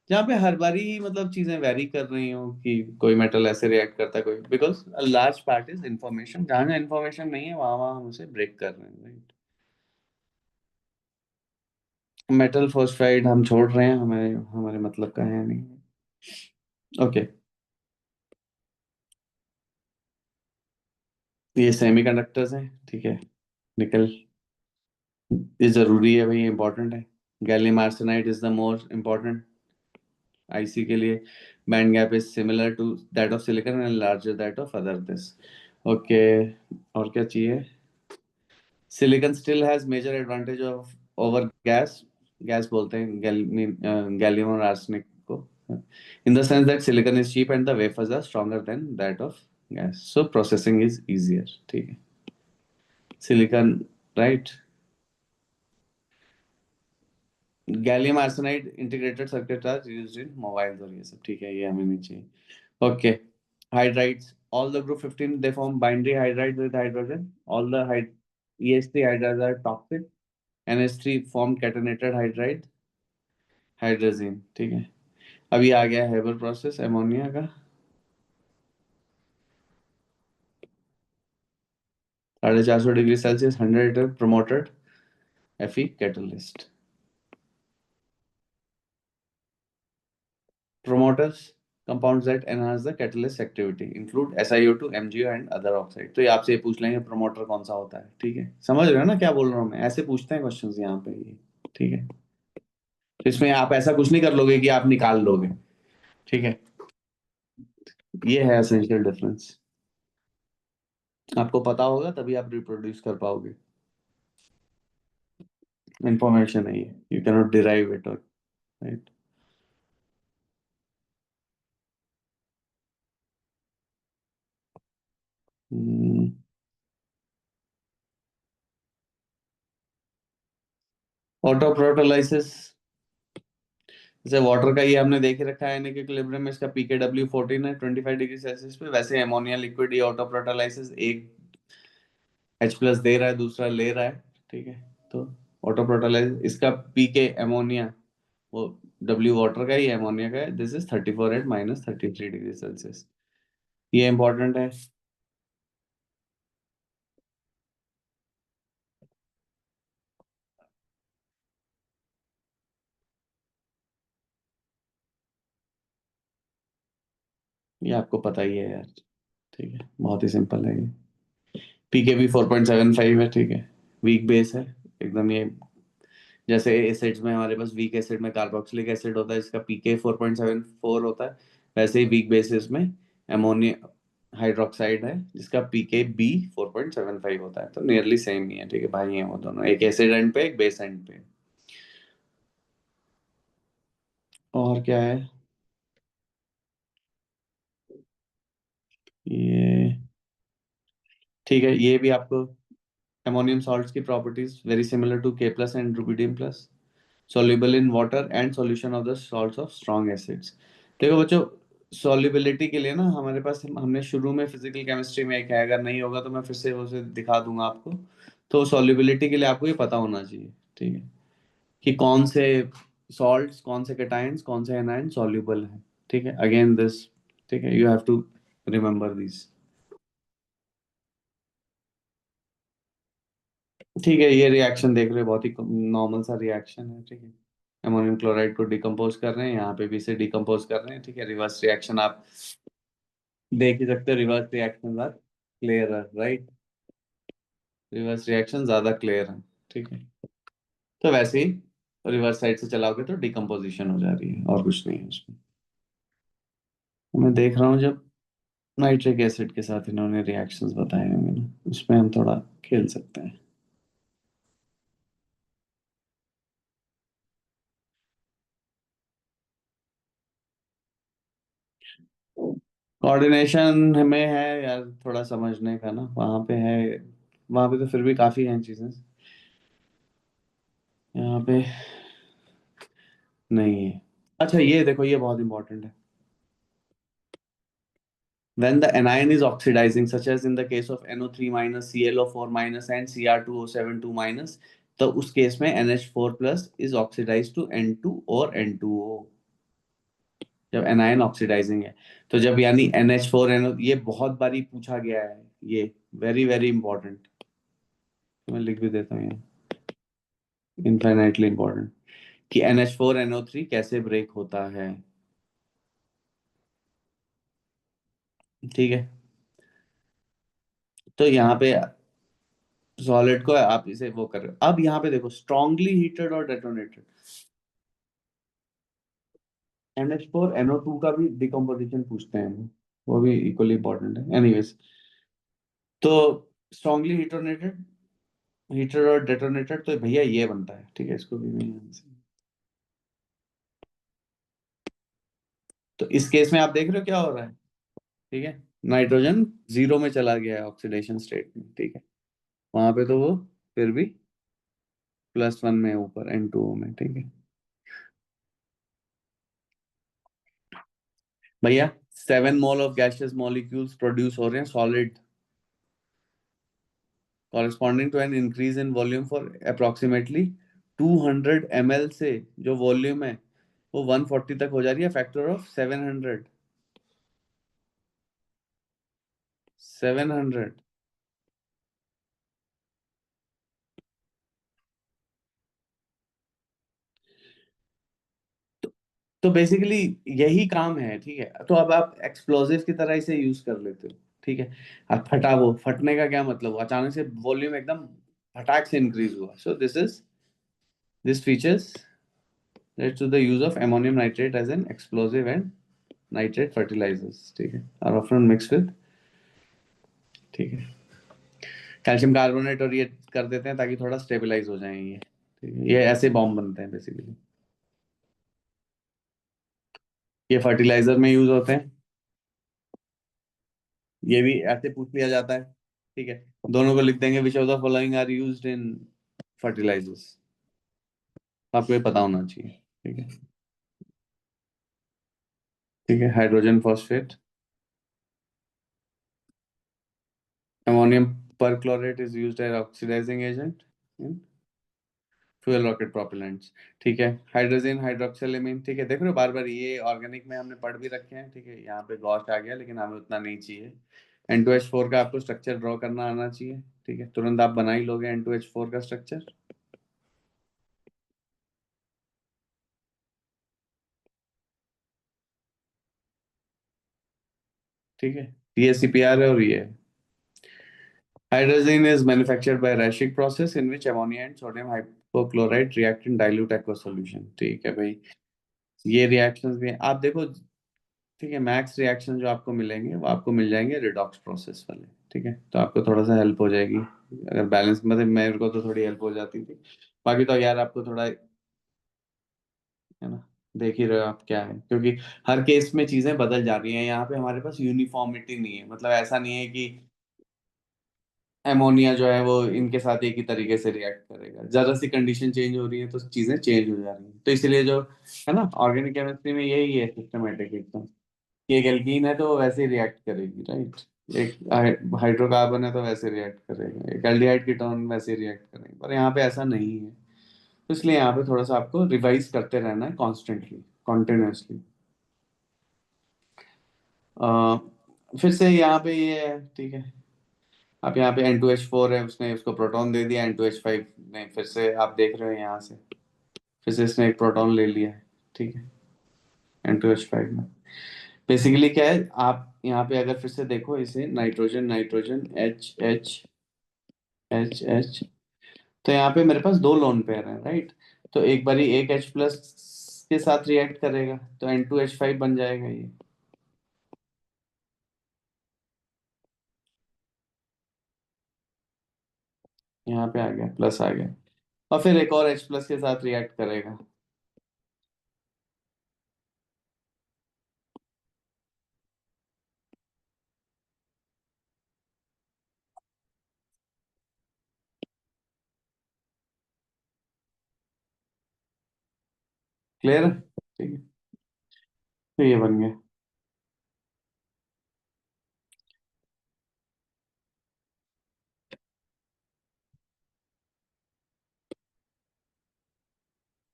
जहाँ पे हर बारी ही मतलब चीजें वेरी कर रही हो कि कोई मेटल ऐसे रिएक्ट करता है, कोई, because large part is information, जहाँ जहाँ इंफॉर्मेशन नहीं है वहां वहां हम उसे ब्रेक कर रहे हैं, राइट। मेटल फॉस्फाइड हम छोड़ रहे हैं, हमारे हमारे मतलब का है नहीं, ओके। ये सेमीकंडक्टर्स हैं, ठीक है, निकल, ये जरूरी है भाई, इंपॉर्टेंट है। Gallium arsenide is the most important IC के लिए। Band gap is similar to that of silicon and larger that of other this, okay. और क्या चाहिए, silicon still has major advantage of over GaAs, GaAs बोलते हैं gallium और arsenic को, in the sense that silicon is cheap and the wafers are stronger than that of GaAs, so processing is easier, ठीक है। Silicon, right, gallium arsenide integrated circuit are used in mobiles और ये सब, ठीक है, ये हमें नहीं चाहिए, okay. Hydrides, all the group 15 they form binary hydrides with hydrogen, all the EH3 hydrides are toxic, NH3 form catenated hydride, hydrogen, ठीक है। अभी आ गया हेबर प्रोसेस अमोनिया का, 450 degree Celsius 100 litre promoted Fe catalyst, promoters compounds that enhance the catalyst activity include SiO2, MgO and other oxide। तो ये आपसे ये पूछ लेंगे प्रमोटर कौन सा होता है, ठीक है, समझ रहे हो ना क्या बोल रहा हूँ मैं, ऐसे पूछते हैं क्वेश्चंस यहाँ पे ये, ठीक है। तो इसमें आप ऐसा कुछ नहीं कर लोगे कि आप निकाल लोगे, ठीक है। ये है एसेंशियल डिफरेंस, आपको पता होगा तभी आप रिप्रोड्यूस कर पाओगे, इंफॉर्मेशन है ये, you can not derive it, right. Autoprotolysis, जैसे वाटर का ये हमने देख ही रखा है, कि इक्विलिब्रियम में इसका pKw 14 है 25 डिग्री सेल्सियस पे, वैसे अमोनिया लिक्विड ये ऑटो प्रोटोलाइसिस एक H+ दे रहा है, दूसरा ले रहा है, ठीक है। तो ऑटो प्रोटोलाइज, इसका पीके एमोनिया, वो W वाटर का ही एमोनिया का है, this is 34 at -33 degree Celsius. ये इंपॉर्टेंट है। ये आपको पता ही है यार, ठीक है, बहुत ही सिंपल है ये। पीके भी 4.75 है, ठीक है, वीक बेस है एकदम। ये जैसे एसिड्स में हमारे पास वीक एसिड में कार्बोक्सिलिक एसिड होता है, इसका पीके 4.74 होता है, वैसे ही वीक बेसिस में अमोनिया हाइड्रोक्साइड है जिसका पीके बी 4.75 होता है। तो नियरली सेम ही है, ठीक है, भाई हैं वो दोनों, एक एसिड एंड पे एक बेस एंड पे। और क्या है ये, ठीक है, ये भी आपको अमोनियम सॉल्ट्स की properties very similar to K+ and rubidium plus, soluble in water and solution of the salts of strong acids। देखो बच्चों, solubility के लिए ना हमारे पास हमने शुरू में फिजिकल केमिस्ट्री में एक है, अगर नहीं होगा तो मैं फिर से उसे दिखा दूंगा आपको। तो solubility के लिए आपको ये पता होना चाहिए, ठीक है, कि कौन से salts, कौन से cations, कौन से anion soluble है, ठीक है, अगेन दिस, ठीक है, you have to remember this. ठीक है, ये रिएक्शन देख रहे हो, बहुत ही नॉर्मल सा रिएक्शन है, ठीक है, अमोनियम क्लोराइड को डिकम्पोज कर रहे हैं, यहाँ पे भी इसे डिकम्पोज कर रहे हैं, ठीक है, रिवर्स रिएक्शन आप देख ही सकते हो, reverse reaction are clear, right, reverse reaction ज्यादा क्लियर है, ठीक है। तो वैसे ही रिवर्स साइड से चलाओगे तो डिकम्पोजिशन हो जा रही है, और कुछ नहीं है उसमें। तो मैं देख रहा हूँ जब नाइट्रिक एसिड के साथ इन्होंने रिएक्शंस बताए होंगे ना, उसमें हम थोड़ा खेल सकते हैं। कोऑर्डिनेशन हमें है यार थोड़ा समझने का ना, वहां पे है, वहां पे तो फिर भी काफी हैं चीजें, यहाँ पे नहीं है। अच्छा ये देखो, ये बहुत इंपॉर्टेंट है। When the anion is oxidizing, such as in the case of NO3 minus, ClO4 minus and Cr2O7 2 minus, तो उस केस में NH4 plus is oxidized to N2 और N2O, जब anion ऑक्सीडाइजिंग है। तो जब यानी NH4NO, ये बहुत बारी पूछा गया है, ये वेरी वेरी इंपॉर्टेंट, मैं लिख भी देता हूँ, इनफाइनाइटली इंपॉर्टेंट, कि NH4NO3 कैसे ब्रेक होता है, ठीक है। तो यहाँ पे सॉलिड को आप इसे वो कर रहे हो, अब यहाँ पे देखो स्ट्रांगली हीटेड और डेटोनेटेड, NH4NO2 का भी डिकम्पोजिशन पूछते हैं, वो भी इक्वली इंपॉर्टेंट है, एनीवेज। तो स्ट्रांगली हीटेड, हीटेड और डेटोनेटेड, तो भैया ये बनता है, ठीक है, इसको भी मैं यहाँ से, तो इस केस में आप देख रहे हो क्या हो रहा है, ठीक है, नाइट्रोजन जीरो में चला गया है ऑक्सीडेशन स्टेट में, ठीक है, वहां पे तो वो फिर भी +1 में ऊपर N2O में, ठीक है भैया। 7 mole of gaseous molecules produce हो रहे हैं solid, corresponding to an increase in volume for approximately 200 ml से जो वॉल्यूम है वो 140 तक हो जा रही है, फैक्टर ऑफ 700, 700। तो, तो बेसिकली यही काम है, ठीक है, तो अब आप एक्सप्लोजिव की तरह इसे यूज कर लेते हो, ठीक है। अब फटा, वो फटने का क्या मतलब हुआ, अचानक से वॉल्यूम एकदम फटाक से इंक्रीज हुआ, so this features leads to the use of ammonium nitrate as an explosive and nitrate fertilizers, ठीक है, are often mixed with, ठीक है, कैल्शियम कार्बोनेट और ये कर देते हैं ताकि थोड़ा स्टेबलाइज हो जाए ये, ठीक है, ये ऐसे बॉम्ब बनते हैं बेसिकली, ये फर्टिलाइजर में यूज होते हैं, ये भी ऐसे पूछ लिया जाता है, ठीक है, दोनों को लिख देंगे, which of the following are used in fertilisers, आपको ये पता होना चाहिए, ठीक है, ठीक है, hydrogen phosphate, ammonium perchlorate is used as oxidising agent in fuel rocket propellants. ठीक है, हाइड्रोजन हाइड्रोक्सिलेमिन। ठीक है, देख रहे हो बार बार ये ऑर्गेनिक में हमने पढ़ भी रखे हैं। ठीक है, यहाँ पे गॉस्ट आ गया लेकिन हमें उतना नहीं चाहिए। N2H4 का आपको स्ट्रक्चर ड्रॉ करना आना चाहिए। ठीक है, तुरंत आप बना ही लोगे N2H4 का स्ट्रक्चर। ठीक है, ये CPR है और ये hydrogen is manufactured by Raschig process in which ammonia and sodium hypochloride react in dilute aqua solution. ठीक है भाई, ये रिएक्शंस भी हैं। आप देखो, ठीक है, मैक्स रिएक्शन जो आपको मिलेंगे वो आपको मिल जाएंगे रिडॉक्स प्रोसेस वाले। ठीक है, तो आपको थोड़ा सा हेल्प हो जाएगी। अगर बैलेंस, मतलब मेरे को तो थोड़ी हेल्प हो जाती थी। बाकी तो यार आपको थोड़ा, है ना, देख ही रहे हो आप क्या है, क्योंकि हर केस में चीजें बदल जा रही हैं। यहाँ पे हमारे पास यूनिफॉर्मिटी नहीं है, मतलब ऐसा नहीं है कि एमोनिया जो है वो इनके साथ एक ही तरीके से रिएक्ट करेगा। जरा सी कंडीशन चेंज हो रही है तो चीजें चेंज हो जा रही हैं। तो इसलिए जो है ना, ऑर्गेनिक केमिस्ट्री में यही है सिस्टमेटिक एकदम, कि एक एल्कीन है तो वो वैसे ही रिएक्ट करेगी, राइट। एक हाइड्रोकार्बन है तो वैसे रिएक्ट करेगा, एक एल्डिहाइड कीटोन वैसे रिएक्ट करेगा, पर यहाँ पे ऐसा नहीं है। तो इसलिए यहाँ पे थोड़ा सा आपको रिवाइज करते रहना है कॉन्स्टेंटली, कॉन्टिन्यूसली। फिर से यहाँ पे ये है, ठीक है, आप यहाँ पे N2H4 है, उसने उसको प्रोटॉन दे दिया। N2H5 ने फिर से, आप देख रहे हो यहाँ से, फिर से इसने एक प्रोटॉन ले लिया है। ठीक है, N2H5 में बेसिकली क्या है, आप यहाँ पे अगर फिर से देखो इसे, nitrogen nitrogen H H H H, तो यहाँ पे मेरे पास दो लोन पेयर हैं, राइट। तो एक बारी एक H प्लस के साथ रिएक्ट करेगा तो N2H5 बन जाएगा ये। यहाँ पे आ गया, प्लस आ गया, और फिर एक और H प्लस के साथ रिएक्ट करेगा। क्लियर है? ठीक है, तो ये बन गया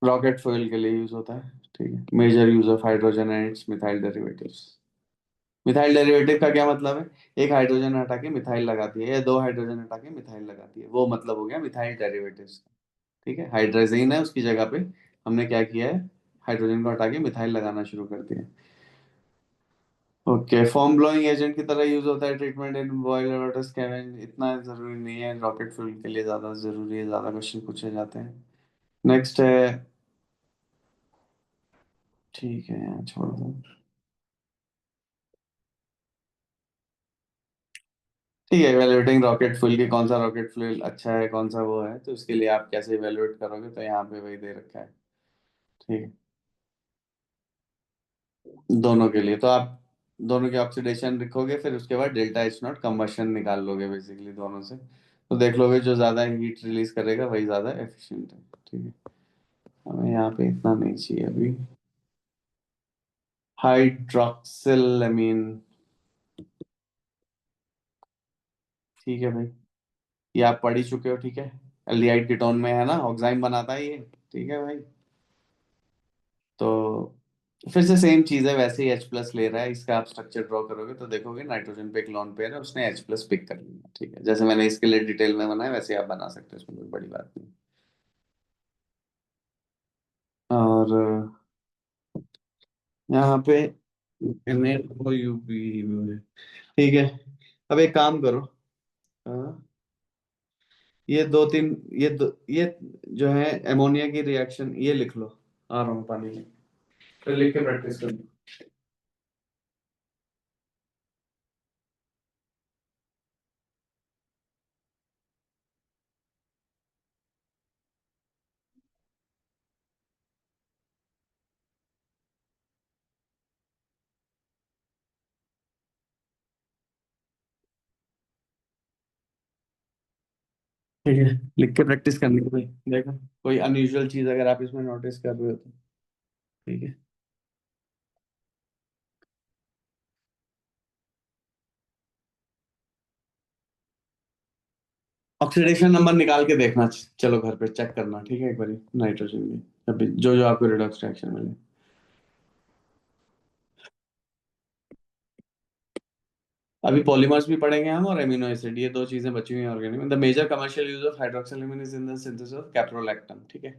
रॉकेट फ्यूल के लिए यूज होता है। ठीक है, major use of hydrogen and its methyl derivatives. Methyl derivative का क्या मतलब है? एक हाइड्रोजन हटा के मिथाइल लगाती है, या दो हाइड्रोजन हटा के मिथाइल लगाती है, वो मतलब हो गया मिथाइल डेरिवेटिव्स। ठीक है, हाइड्रोजन है उसकी जगह पे हमने क्या किया है, हाइड्रोजन को हटा के मिथाइल लगाना शुरू कर दिया। ओके, फॉर्म ब्लोइंग एजेंट की तरह यूज होता है treatment in boiler water scavenge. इतना जरूरी नहीं है, रॉकेट फ्यूल के लिए ज्यादा जरूरी है, ज्यादा क्वेश्चन पूछे जाते हैं। नेक्स्ट है, ठीक है यहाँ छोड़ दो। ठीक है, इवेलुएटिंग रॉकेट फ्यूल की, कौन सा रॉकेट फ्यूल अच्छा है, कौन सा वो है, तो उसके लिए आप कैसे इवेलुएट करोगे, तो यहाँ पे वही दे रखा है। ठीक है, दोनों के लिए तो आप दोनों के ऑक्सीडेशन लिखोगे, फिर उसके बाद डेल्टा H नॉट कंबशन निकाल लोगे बेसिकली दोनों से। तो देख लोगे जो ज्यादा हीट रिलीज करेगा वही ज्यादा एफिशिएंट है। ठीक है, हमें यहाँ पे इतना नहीं चाहिए अभी। हाइड्रोक्सिलमीन, ठीक है भाई, ये आप पढ़ ही चुके हो। ठीक है, एल्डिहाइड कीटोन में है ना, ऑक्साइम बनाता है ये। ठीक है भाई, तो फिर से सेम चीज है, वैसे ही H प्लस ले रहा है। इसका आप स्ट्रक्चर ड्रॉ करोगे तो देखोगे नाइट्रोजन पे एक लॉन पेयर है, उसने H प्लस पिक कर लिया। ठीक है, जैसे मैंने इसके लिए डिटेल में बनाया वैसे आप बना सकते हो, इसमें कोई बड़ी बात नहीं। और यहाँ पे NaOUB, ठीक है। अब एक काम करो, हाँ, ये दो तीन, ये जो है एमोनिया की रिएक्शन, ये लिख लो। आ रहा हूँ पानी में, फिर लिख के प्रैक्टिस कर। ठीक है, लिख के प्रैक्टिस करनी है भाई। देखो, कोई अनयूजुअल चीज अगर आप इसमें नोटिस कर रहे हो तो। ठीक है, ऑक्सीडेशन नंबर निकाल के देखना, चलो घर पे चेक करना, ठीक है, एक बार नाइट्रोजन की अभी जो जो आपको रिडॉक्स रिएक्शन मिले। अभी पॉलीमर्स भी पढ़ेंगे हम, और एमिनो एसिड, ये दो चीजें बची हुई हैं ऑर्गेनिक में। The major commercial use of hydroxylamine is in the synthesis of caprolactam, ठीक है,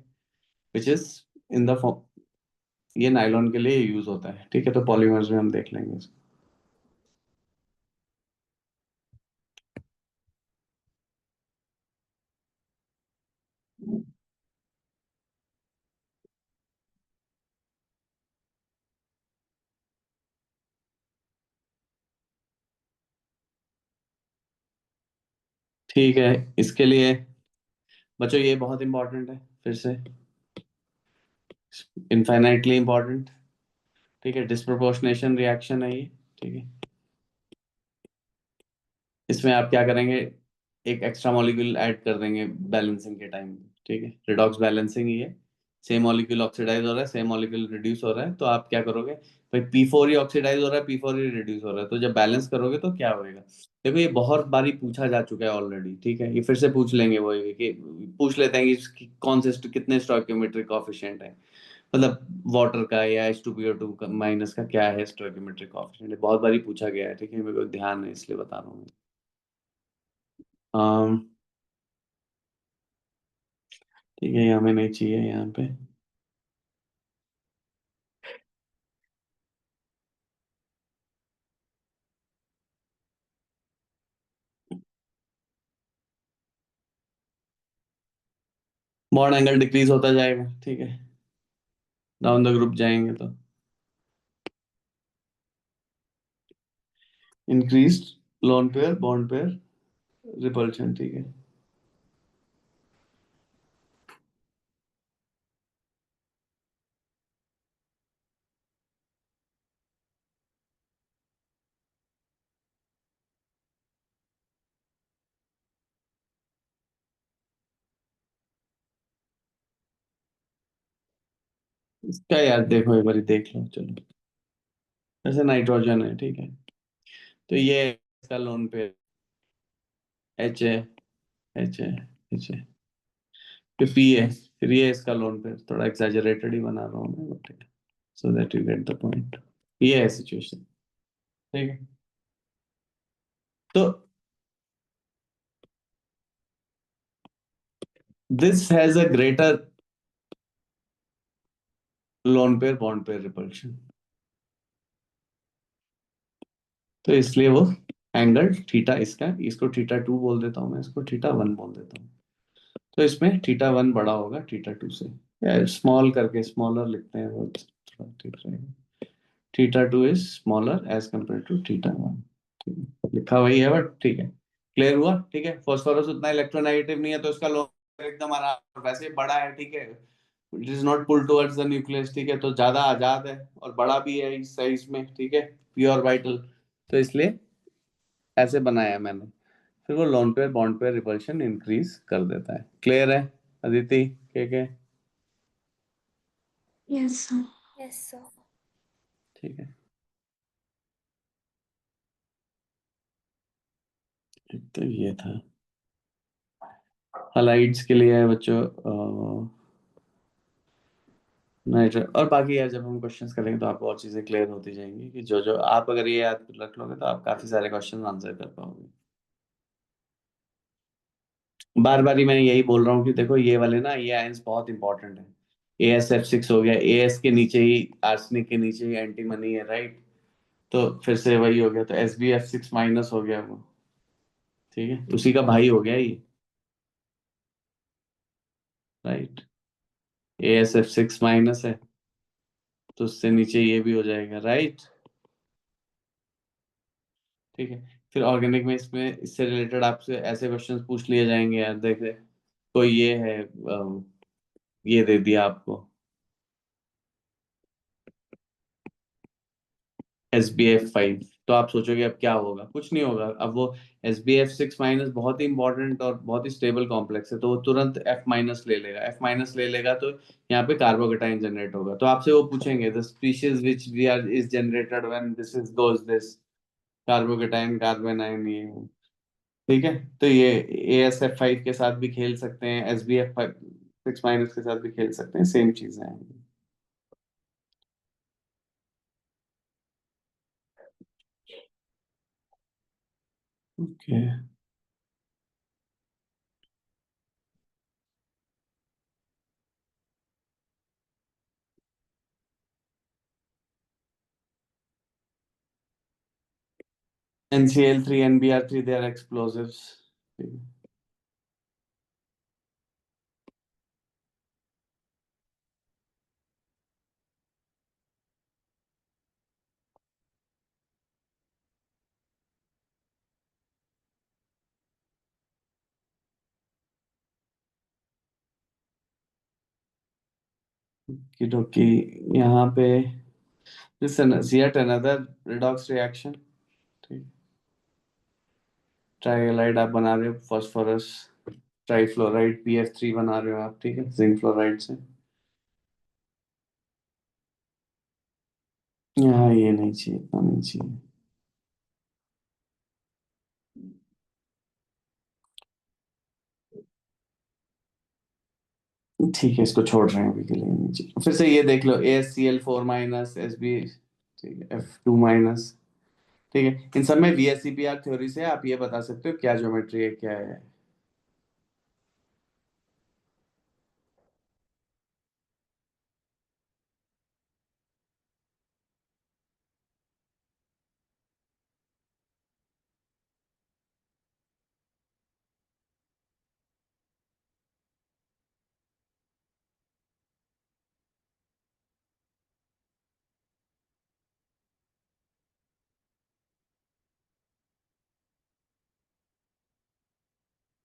which is in the form, ये नायलॉन के लिए यूज होता है, ठीक है। तो पॉलीमर्स में हम देख लेंगे इसको। ठीक है, इसके लिए बच्चों ये बहुत इंपॉर्टेंट है, फिर से इनफाइनाइटली इंपॉर्टेंट, ठीक है। डिस्प्रोपोर्शनेशन रिएक्शन है ये, ठीक है। इसमें आप क्या करेंगे, एक एक्स्ट्रा मॉलिक्यूल ऐड कर देंगे बैलेंसिंग के टाइम, ठीक है। रिडॉक्स बैलेंसिंग ही है, सेम मॉलिक्यूल ऑक्सीडाइज हो रहा है, सेम मॉलिक्यूल रिड्यूस हो रहा है, तो आप क्या करोगे भाई, P4 ही ऑक्सीडाइज हो रहा है, P4 ही रिड्यूस हो रहा है, तो जब बैलेंस करोगे तो क्या होएगा। देखो ये बहुत बारी पूछा जा चुका है ऑलरेडी, ठीक है, ये फिर से पूछ लेंगे वो, ये कि पूछ लेते हैं कि कौन से कितने स्टोइकियोमेट्रिक कोएफिशिएंट है, मतलब वाटर का या H2PO2 का माइनस का क्या है स्टोइकियोमेट्रिक कोएफिशिएंट, बहुत बारी पूछा गया है, ठीक है, मेरे को ध्यान है इसलिए बता रहा हूँ। ठीक है, ये हमें नहीं चाहिए यहाँ पे। बॉन्ड एंगल डिक्रीज होता जाएगा, ठीक है, डाउन द ग्रुप जाएंगे तो increased lone pair bond pair repulsion, ठीक है। इसका यार देखो, एक बार देख लो, चलो, जैसे नाइट्रोजन है, ठीक है, तो ये इसका लोन पेयर एच है, एच है, एच है, फिर पी है, फिर ये इसका लोन पेयर, थोड़ा एक्सैजरेटेड ही बना रहा हूँ मैं, but so that you get the point. ये है सिचुएशन, ठीक है। तो this has a greater lone pair bond pair repulsion, तो इसलिए वो एंगल थीटा, इसको थीटा 2 बोल देता हूँ मैं, इसको थीटा 1 बोल देता हूँ। तो इसमें थीटा 1 बड़ा होगा थीटा 2 से, या स्मॉल करके स्मॉलर लिखते हैं वो थोड़ा ठीक रहेगा। Theta 2 is smaller as compare to theta 1, लिखा वही है बट ठीक है, क्लियर हुआ, ठीक है। फास्फोरस उतना इलेक्ट्रोनेगेटिव नहीं है, तो इसका लोन एकदम आराम, वैसे बड़ा है, ठीक है, it is not pull towards the nucleus, ठीक है, तो ज्यादा आजाद है और बड़ा भी है इस साइज में, ठीक है, प्योर वाइटल, तो इसलिए ऐसे बनाया मैंने। फिर वो lone pair bond pair repulsion increase कर देता है, क्लियर है अदिति, ठीक है, Yes, sir. Yes, sir. ठीक है। एक तो ये था हलाइड्स के लिए है बच्चों, नाइट्रो, और बाकी यार जब हम क्वेश्चंस करेंगे तो आपको और चीजें क्लियर होती जाएंगी, कि जो जो आप अगर ये याद रख लोगे तो आप काफी सारे क्वेश्चन आंसर कर पाओगे। बार बार ही मैं यही बोल रहा हूँ कि देखो ये वाले ना, ये आयंस बहुत इंपॉर्टेंट है। AsF6 हो गया, एस के नीचे ही, आर्सेनिक के नीचे ही एंटीमनी है, राइट, तो फिर से वही हो गया, तो SbF6- हो गया वो, ठीक है, उसी का भाई हो गया ये, राइट, AsF6- है, तो उससे नीचे ये भी हो जाएगा, राइट, ठीक है। फिर ऑर्गेनिक में इसमें इससे रिलेटेड आपसे ऐसे क्वेश्चंस पूछ लिए जाएंगे यार, देख, कोई ये है, ये दे दिया आपको SbF5, तो आप सोचोगे अब क्या होगा, कुछ नहीं होगा, अब वो SbF6- बहुत ही इंपॉर्टेंट और बहुत ही स्टेबल कॉम्प्लेक्स है, तो वो तुरंत F- ले लेगा, तो यहाँ पे कार्बोकेटाइन जनरेट होगा, तो आपसे वो पूछेंगे the species which we are is generated when this is goes this, carbocation carbanion, ये ठीक है, तो ये AsF5 के साथ भी खेल सकते हैं, SbF6 के साथ भी खेल सकते हैं, सेम चीजें हैं। Okay, NCl3, NBr3, they are explosives। कि यहाँ पे this is yet another redox reaction। ठीक, ट्राइहाइड आप बना रहे हो फास्फोरस ट्राइफ्लोराइड PF3 बना रहे हो आप, ठीक है, जिंक फ्लोराइड से। यहाँ ये नहीं चाहिए, इतना नहीं चाहिए। ठीक है, इसको छोड़ रहे हैं अभी के लिए, नहीं चाहिए। फिर से ये देख लो, AsCl4 - Sb, ठीक है, F2-। ठीक है, इन सब में VSEPR थ्योरी से आप ये बता सकते हो क्या ज्योमेट्री है, क्या है।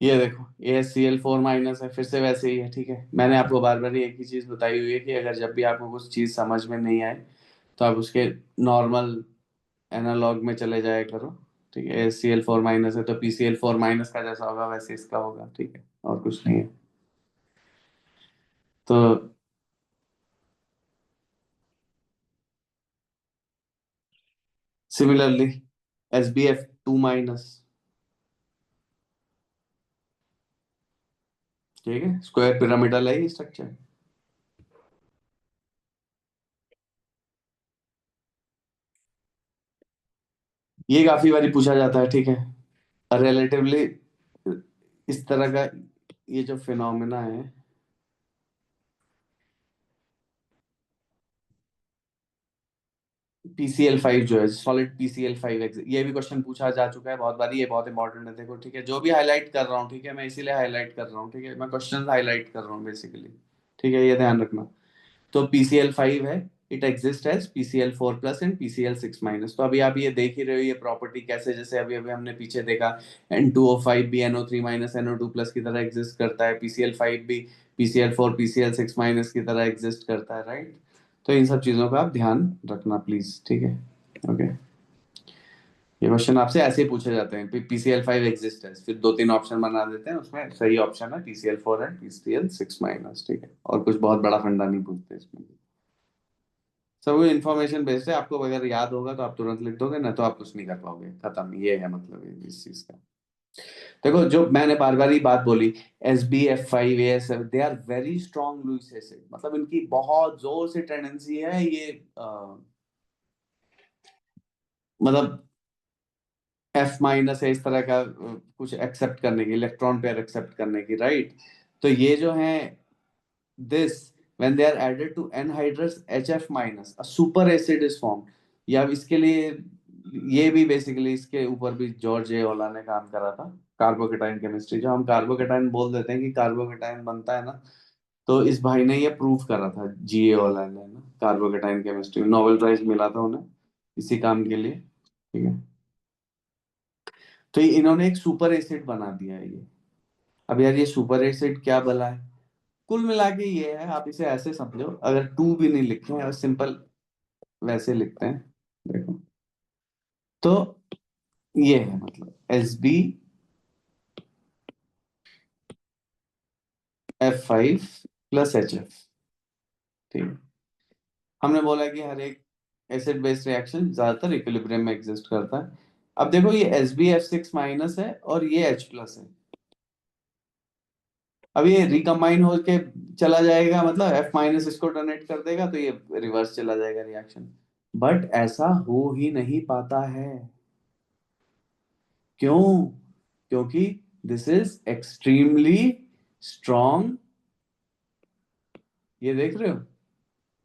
ये देखो, AsCl4- है, फिर से वैसे ही है। ठीक है, मैंने आपको बार बार एक ही चीज बताई हुई है कि अगर जब भी आपको कुछ चीज समझ में नहीं आए तो आप उसके नॉर्मल एनालॉग में चले जाया करो। ठीक है, AsCl4- है तो PCl4- का जैसा होगा वैसे इसका होगा। ठीक है, और कुछ नहीं है। तो सिमिलरली SbF2-। ठीक है, स्क्वायर पिरामिडल है ये स्ट्रक्चर। ये काफी बारी पूछा जाता है। ठीक है, रिलेटिवली इस तरह का ये जो फिनोमेना है, PCl5 जो है, सॉलिड PCl5, ये भी क्वेश्चन पूछा जा चुका है बहुत बारी, ये बहुत इंपॉर्टेंट है। देखो, ठीक है, जो भी हाईलाइट कर रहा हूँ, ठीक है, मैं इसीलिए हाईलाइट कर रहा हूँ। ठीक है, मैं क्वेश्चन हाईलाइट कर रहा हूँ बेसिकली। ठीक है, ये ध्यान रखना। तो PCl5 है, it exist as PCl4+ and PCl6-। तो अभी आप ये देख ही रहे हो ये प्रॉपर्टी कैसे, जैसे अभी अभी हमने पीछे देखा, N2O5 भी NO3- NO2+ की तरह एग्जिस्ट करता है, PCl5 भी PCl4 PCl6- की तरह एग्जिस्ट करता है, राइट। तो इन सब चीजों का आप ध्यान रखना प्लीज। ठीक है, ओके। ये क्वेश्चन आपसे ऐसे ही पूछे जाते हैं, PCl5 एग्जिस्ट है, फिर दो तीन ऑप्शन बना देते हैं, उसमें सही ऑप्शन है PCl4 एंड PCl6-। ठीक है, और कुछ बहुत बड़ा फंडा नहीं पूछते इसमें। सब वो इन्फॉर्मेशन बेस्ड है, आपको अगर याद होगा तो आप तुरंत लिख दोगे, ना तो आप कुछ नहीं कर पाओगे, खत्म। ये है मतलब इस चीज का। देखो, जो मैंने बार बार ही बात बोली, SbF5 AsF, they are very strong Lewis acid, मतलब इनकी बहुत जोर से टेंडेंसी है ये मतलब F- है इस तरह का कुछ एक्सेप्ट करने की, इलेक्ट्रॉन पेयर एक्सेप्ट करने की, राइट। तो ये जो है this, when they are added to anhydrous HF-, a super acid is formed। या इसके लिए ये भी बेसिकली, इसके ऊपर भी जॉर्ज ए ओला ने काम करा था, कार्बोकेटाइन केमिस्ट्री। जो हम कार्बोकेटाइन बोल देते हैं कि कार्बोकेटाइन बनता है ना, तो इस भाई ने ये प्रूव करा था, GA ओला ने ना, कार्बोकेटाइन केमिस्ट्री में नोबेल प्राइज मिला था उन्हें इसी काम के लिए। ठीक है, तो इन्होंने एक सुपर एसिड बना दिया है ये। अब यार, ये सुपर एसिड क्या भला है? कुल मिला के ये है, आप इसे ऐसे समझो, अगर टू भी नहीं लिखे हैं और सिंपल वैसे लिखते हैं, देखो, तो ये है मतलब SbF5 + HF। ठीक है, हमने बोला कि हर एक एसिड बेस रिएक्शन ज्यादातर इक्विलिब्रियम में एग्जिस्ट करता है। अब देखो ये SbF6 माइनस है और ये H प्लस है। अब ये रिकम्बाइन होके चला जाएगा, मतलब F माइनस इसको डोनेट कर देगा तो ये रिवर्स चला जाएगा रिएक्शन। बट ऐसा हो ही नहीं पाता है। क्यों? क्योंकि दिस इज एक्सट्रीमली स्ट्रॉन्ग। ये देख रहे हो,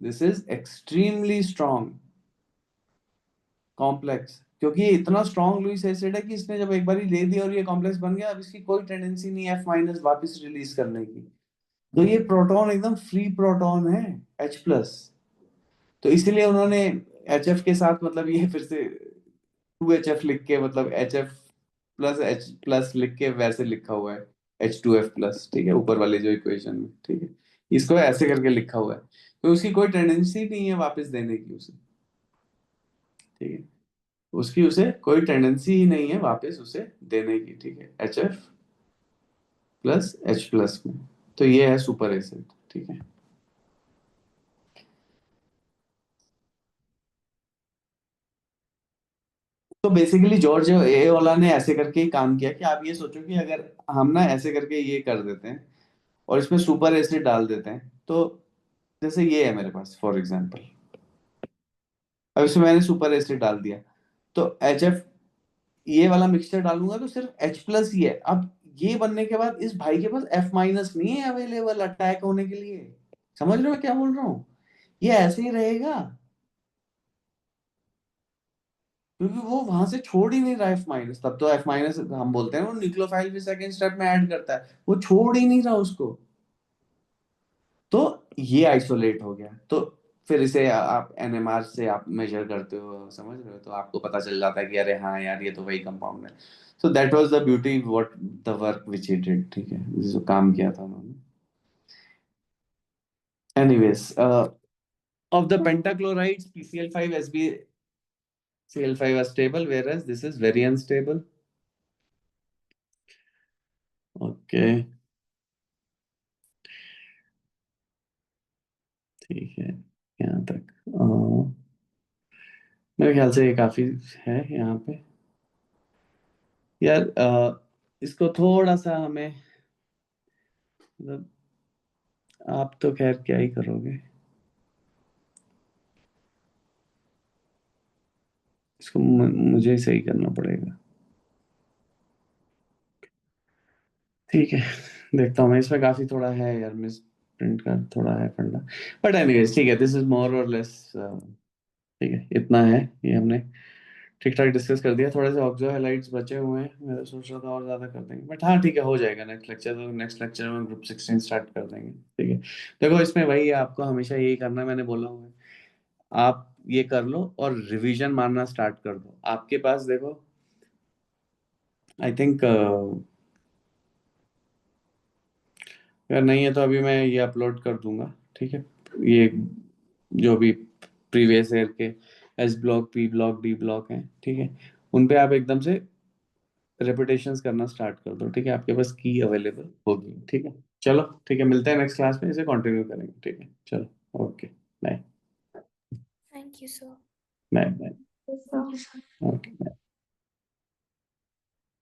this is extremely strong complex, क्योंकि ये इतना स्ट्रॉन्ग लुईस एसिड है कि इसने जब एक बार ले दिया और ये कॉम्प्लेक्स बन गया, अब इसकी कोई टेंडेंसी नहीं है F माइनस वापिस रिलीज करने की। तो ये प्रोटॉन एकदम फ्री प्रोटॉन है H प्लस। तो इसीलिए उन्होंने HF के साथ मतलब ये फिर से 2HF लिख के, मतलब HF प्लस H प्लस लिख के वैसे लिखा हुआ है H2F प्लस, ठीक है, ऊपर वाले जो इक्वेशन में, ठीक है, इसको ऐसे करके लिखा हुआ है। तो उसकी कोई टेंडेंसी नहीं है वापस देने की उसे, ठीक है, उसकी उसे कोई टेंडेंसी ही नहीं है वापस उसे देने की, ठीक है, HF प्लस H प्लस में। तो ये है सुपर एसिड, ठीक है। तो बेसिकली जॉर्ज ए वाला ने ऐसे करके ही काम किया कि आप ये सोचो कि अगर हम ना ऐसे करके ये कर देते हैं और इसमें सुपर एसिड डाल देते हैं, तो जैसे ये है मेरे पास फॉर एग्जांपल, अब इसमें मैंने सुपर एसिड डाल दिया, तो HF ये वाला मिक्सचर डालूंगा तो सिर्फ H प्लस ही है। अब ये बनने के बाद इस भाई के पास F माइनस नहीं है अवेलेबल अटैक होने के लिए। समझ रहे हो मैं क्या बोल रहा हूँ? ये ऐसे ही रहेगा क्योंकि वो वहां से छोड़ ही नहीं रहा F माइनस। तब तो F माइनस हम बोलते हैं वो न्यूक्लियोफाइल भी सेकंड स्टेप में ऐड करता है, वो छोड़ ही नहीं रहा उसको। तो ये आइसोलेट हो गया, तो फिर इसे आप NMR से आप मेजर करते हो, समझ रहे हो, तो आपको पता चल जाता है कि अरे हाँ यार ये तो वही कंपाउंड है। So that was the beauty what the work which he did, ठीक है, जो काम किया था उन्होंने। Anyways, of the pentachlorides PCl5 SbCl5 are stable, whereas this is very unstable. Okay, ठीक है, यहाँ तक मेरे ख्याल से ये काफी है यहाँ पे यार। इसको थोड़ा सा हमें, मतलब आप तो खैर क्या ही करोगे, इसको मुझे ही सही करना पड़ेगा, ठीक है। देखता हूँ मैं, इसमें काफी थोड़ा है यार, मिस प्रिंट का थोड़ा है फंडा। बट एनीवेज ठीक है, दिस इज मोर और लेस, ठीक है, इतना है, ये हमने ठीक ठाक डिस्कस कर दिया। थोड़े से ऑक्सो हाइलाइट्स बचे हुए हैं, मैं तो सोच रहा था और ज्यादा कर देंगे, बट हाँ ठीक है, हो जाएगा नेक्स्ट लेक्चर। तो नेक्स्ट लेक्चर में ग्रुप 16 स्टार्ट कर देंगे, ठीक है। देखो इसमें वही है, आपको हमेशा यही करना है, मैंने बोला हुआ है, आप ये कर लो और रिवीजन मारना स्टार्ट कर दो। आपके पास देखो आई थिंक, अगर नहीं है तो अभी मैं ये अपलोड कर दूंगा, ठीक है, ये जो भी प्रीवियस ईयर के S block, P block, D block हैं, ठीक है, उन पे आप एकदम से रेपिटेशंस करना स्टार्ट कर दो, ठीक है, आपके पास की अवेलेबल होगी, ठीक है। चलो ठीक है, मिलते हैं नेक्स्ट क्लास में, इसे कंटिन्यू करेंगे, ठीक है, चलो okay, bye. Thank you, sir. Bye bye. Thank you, sir. Okay.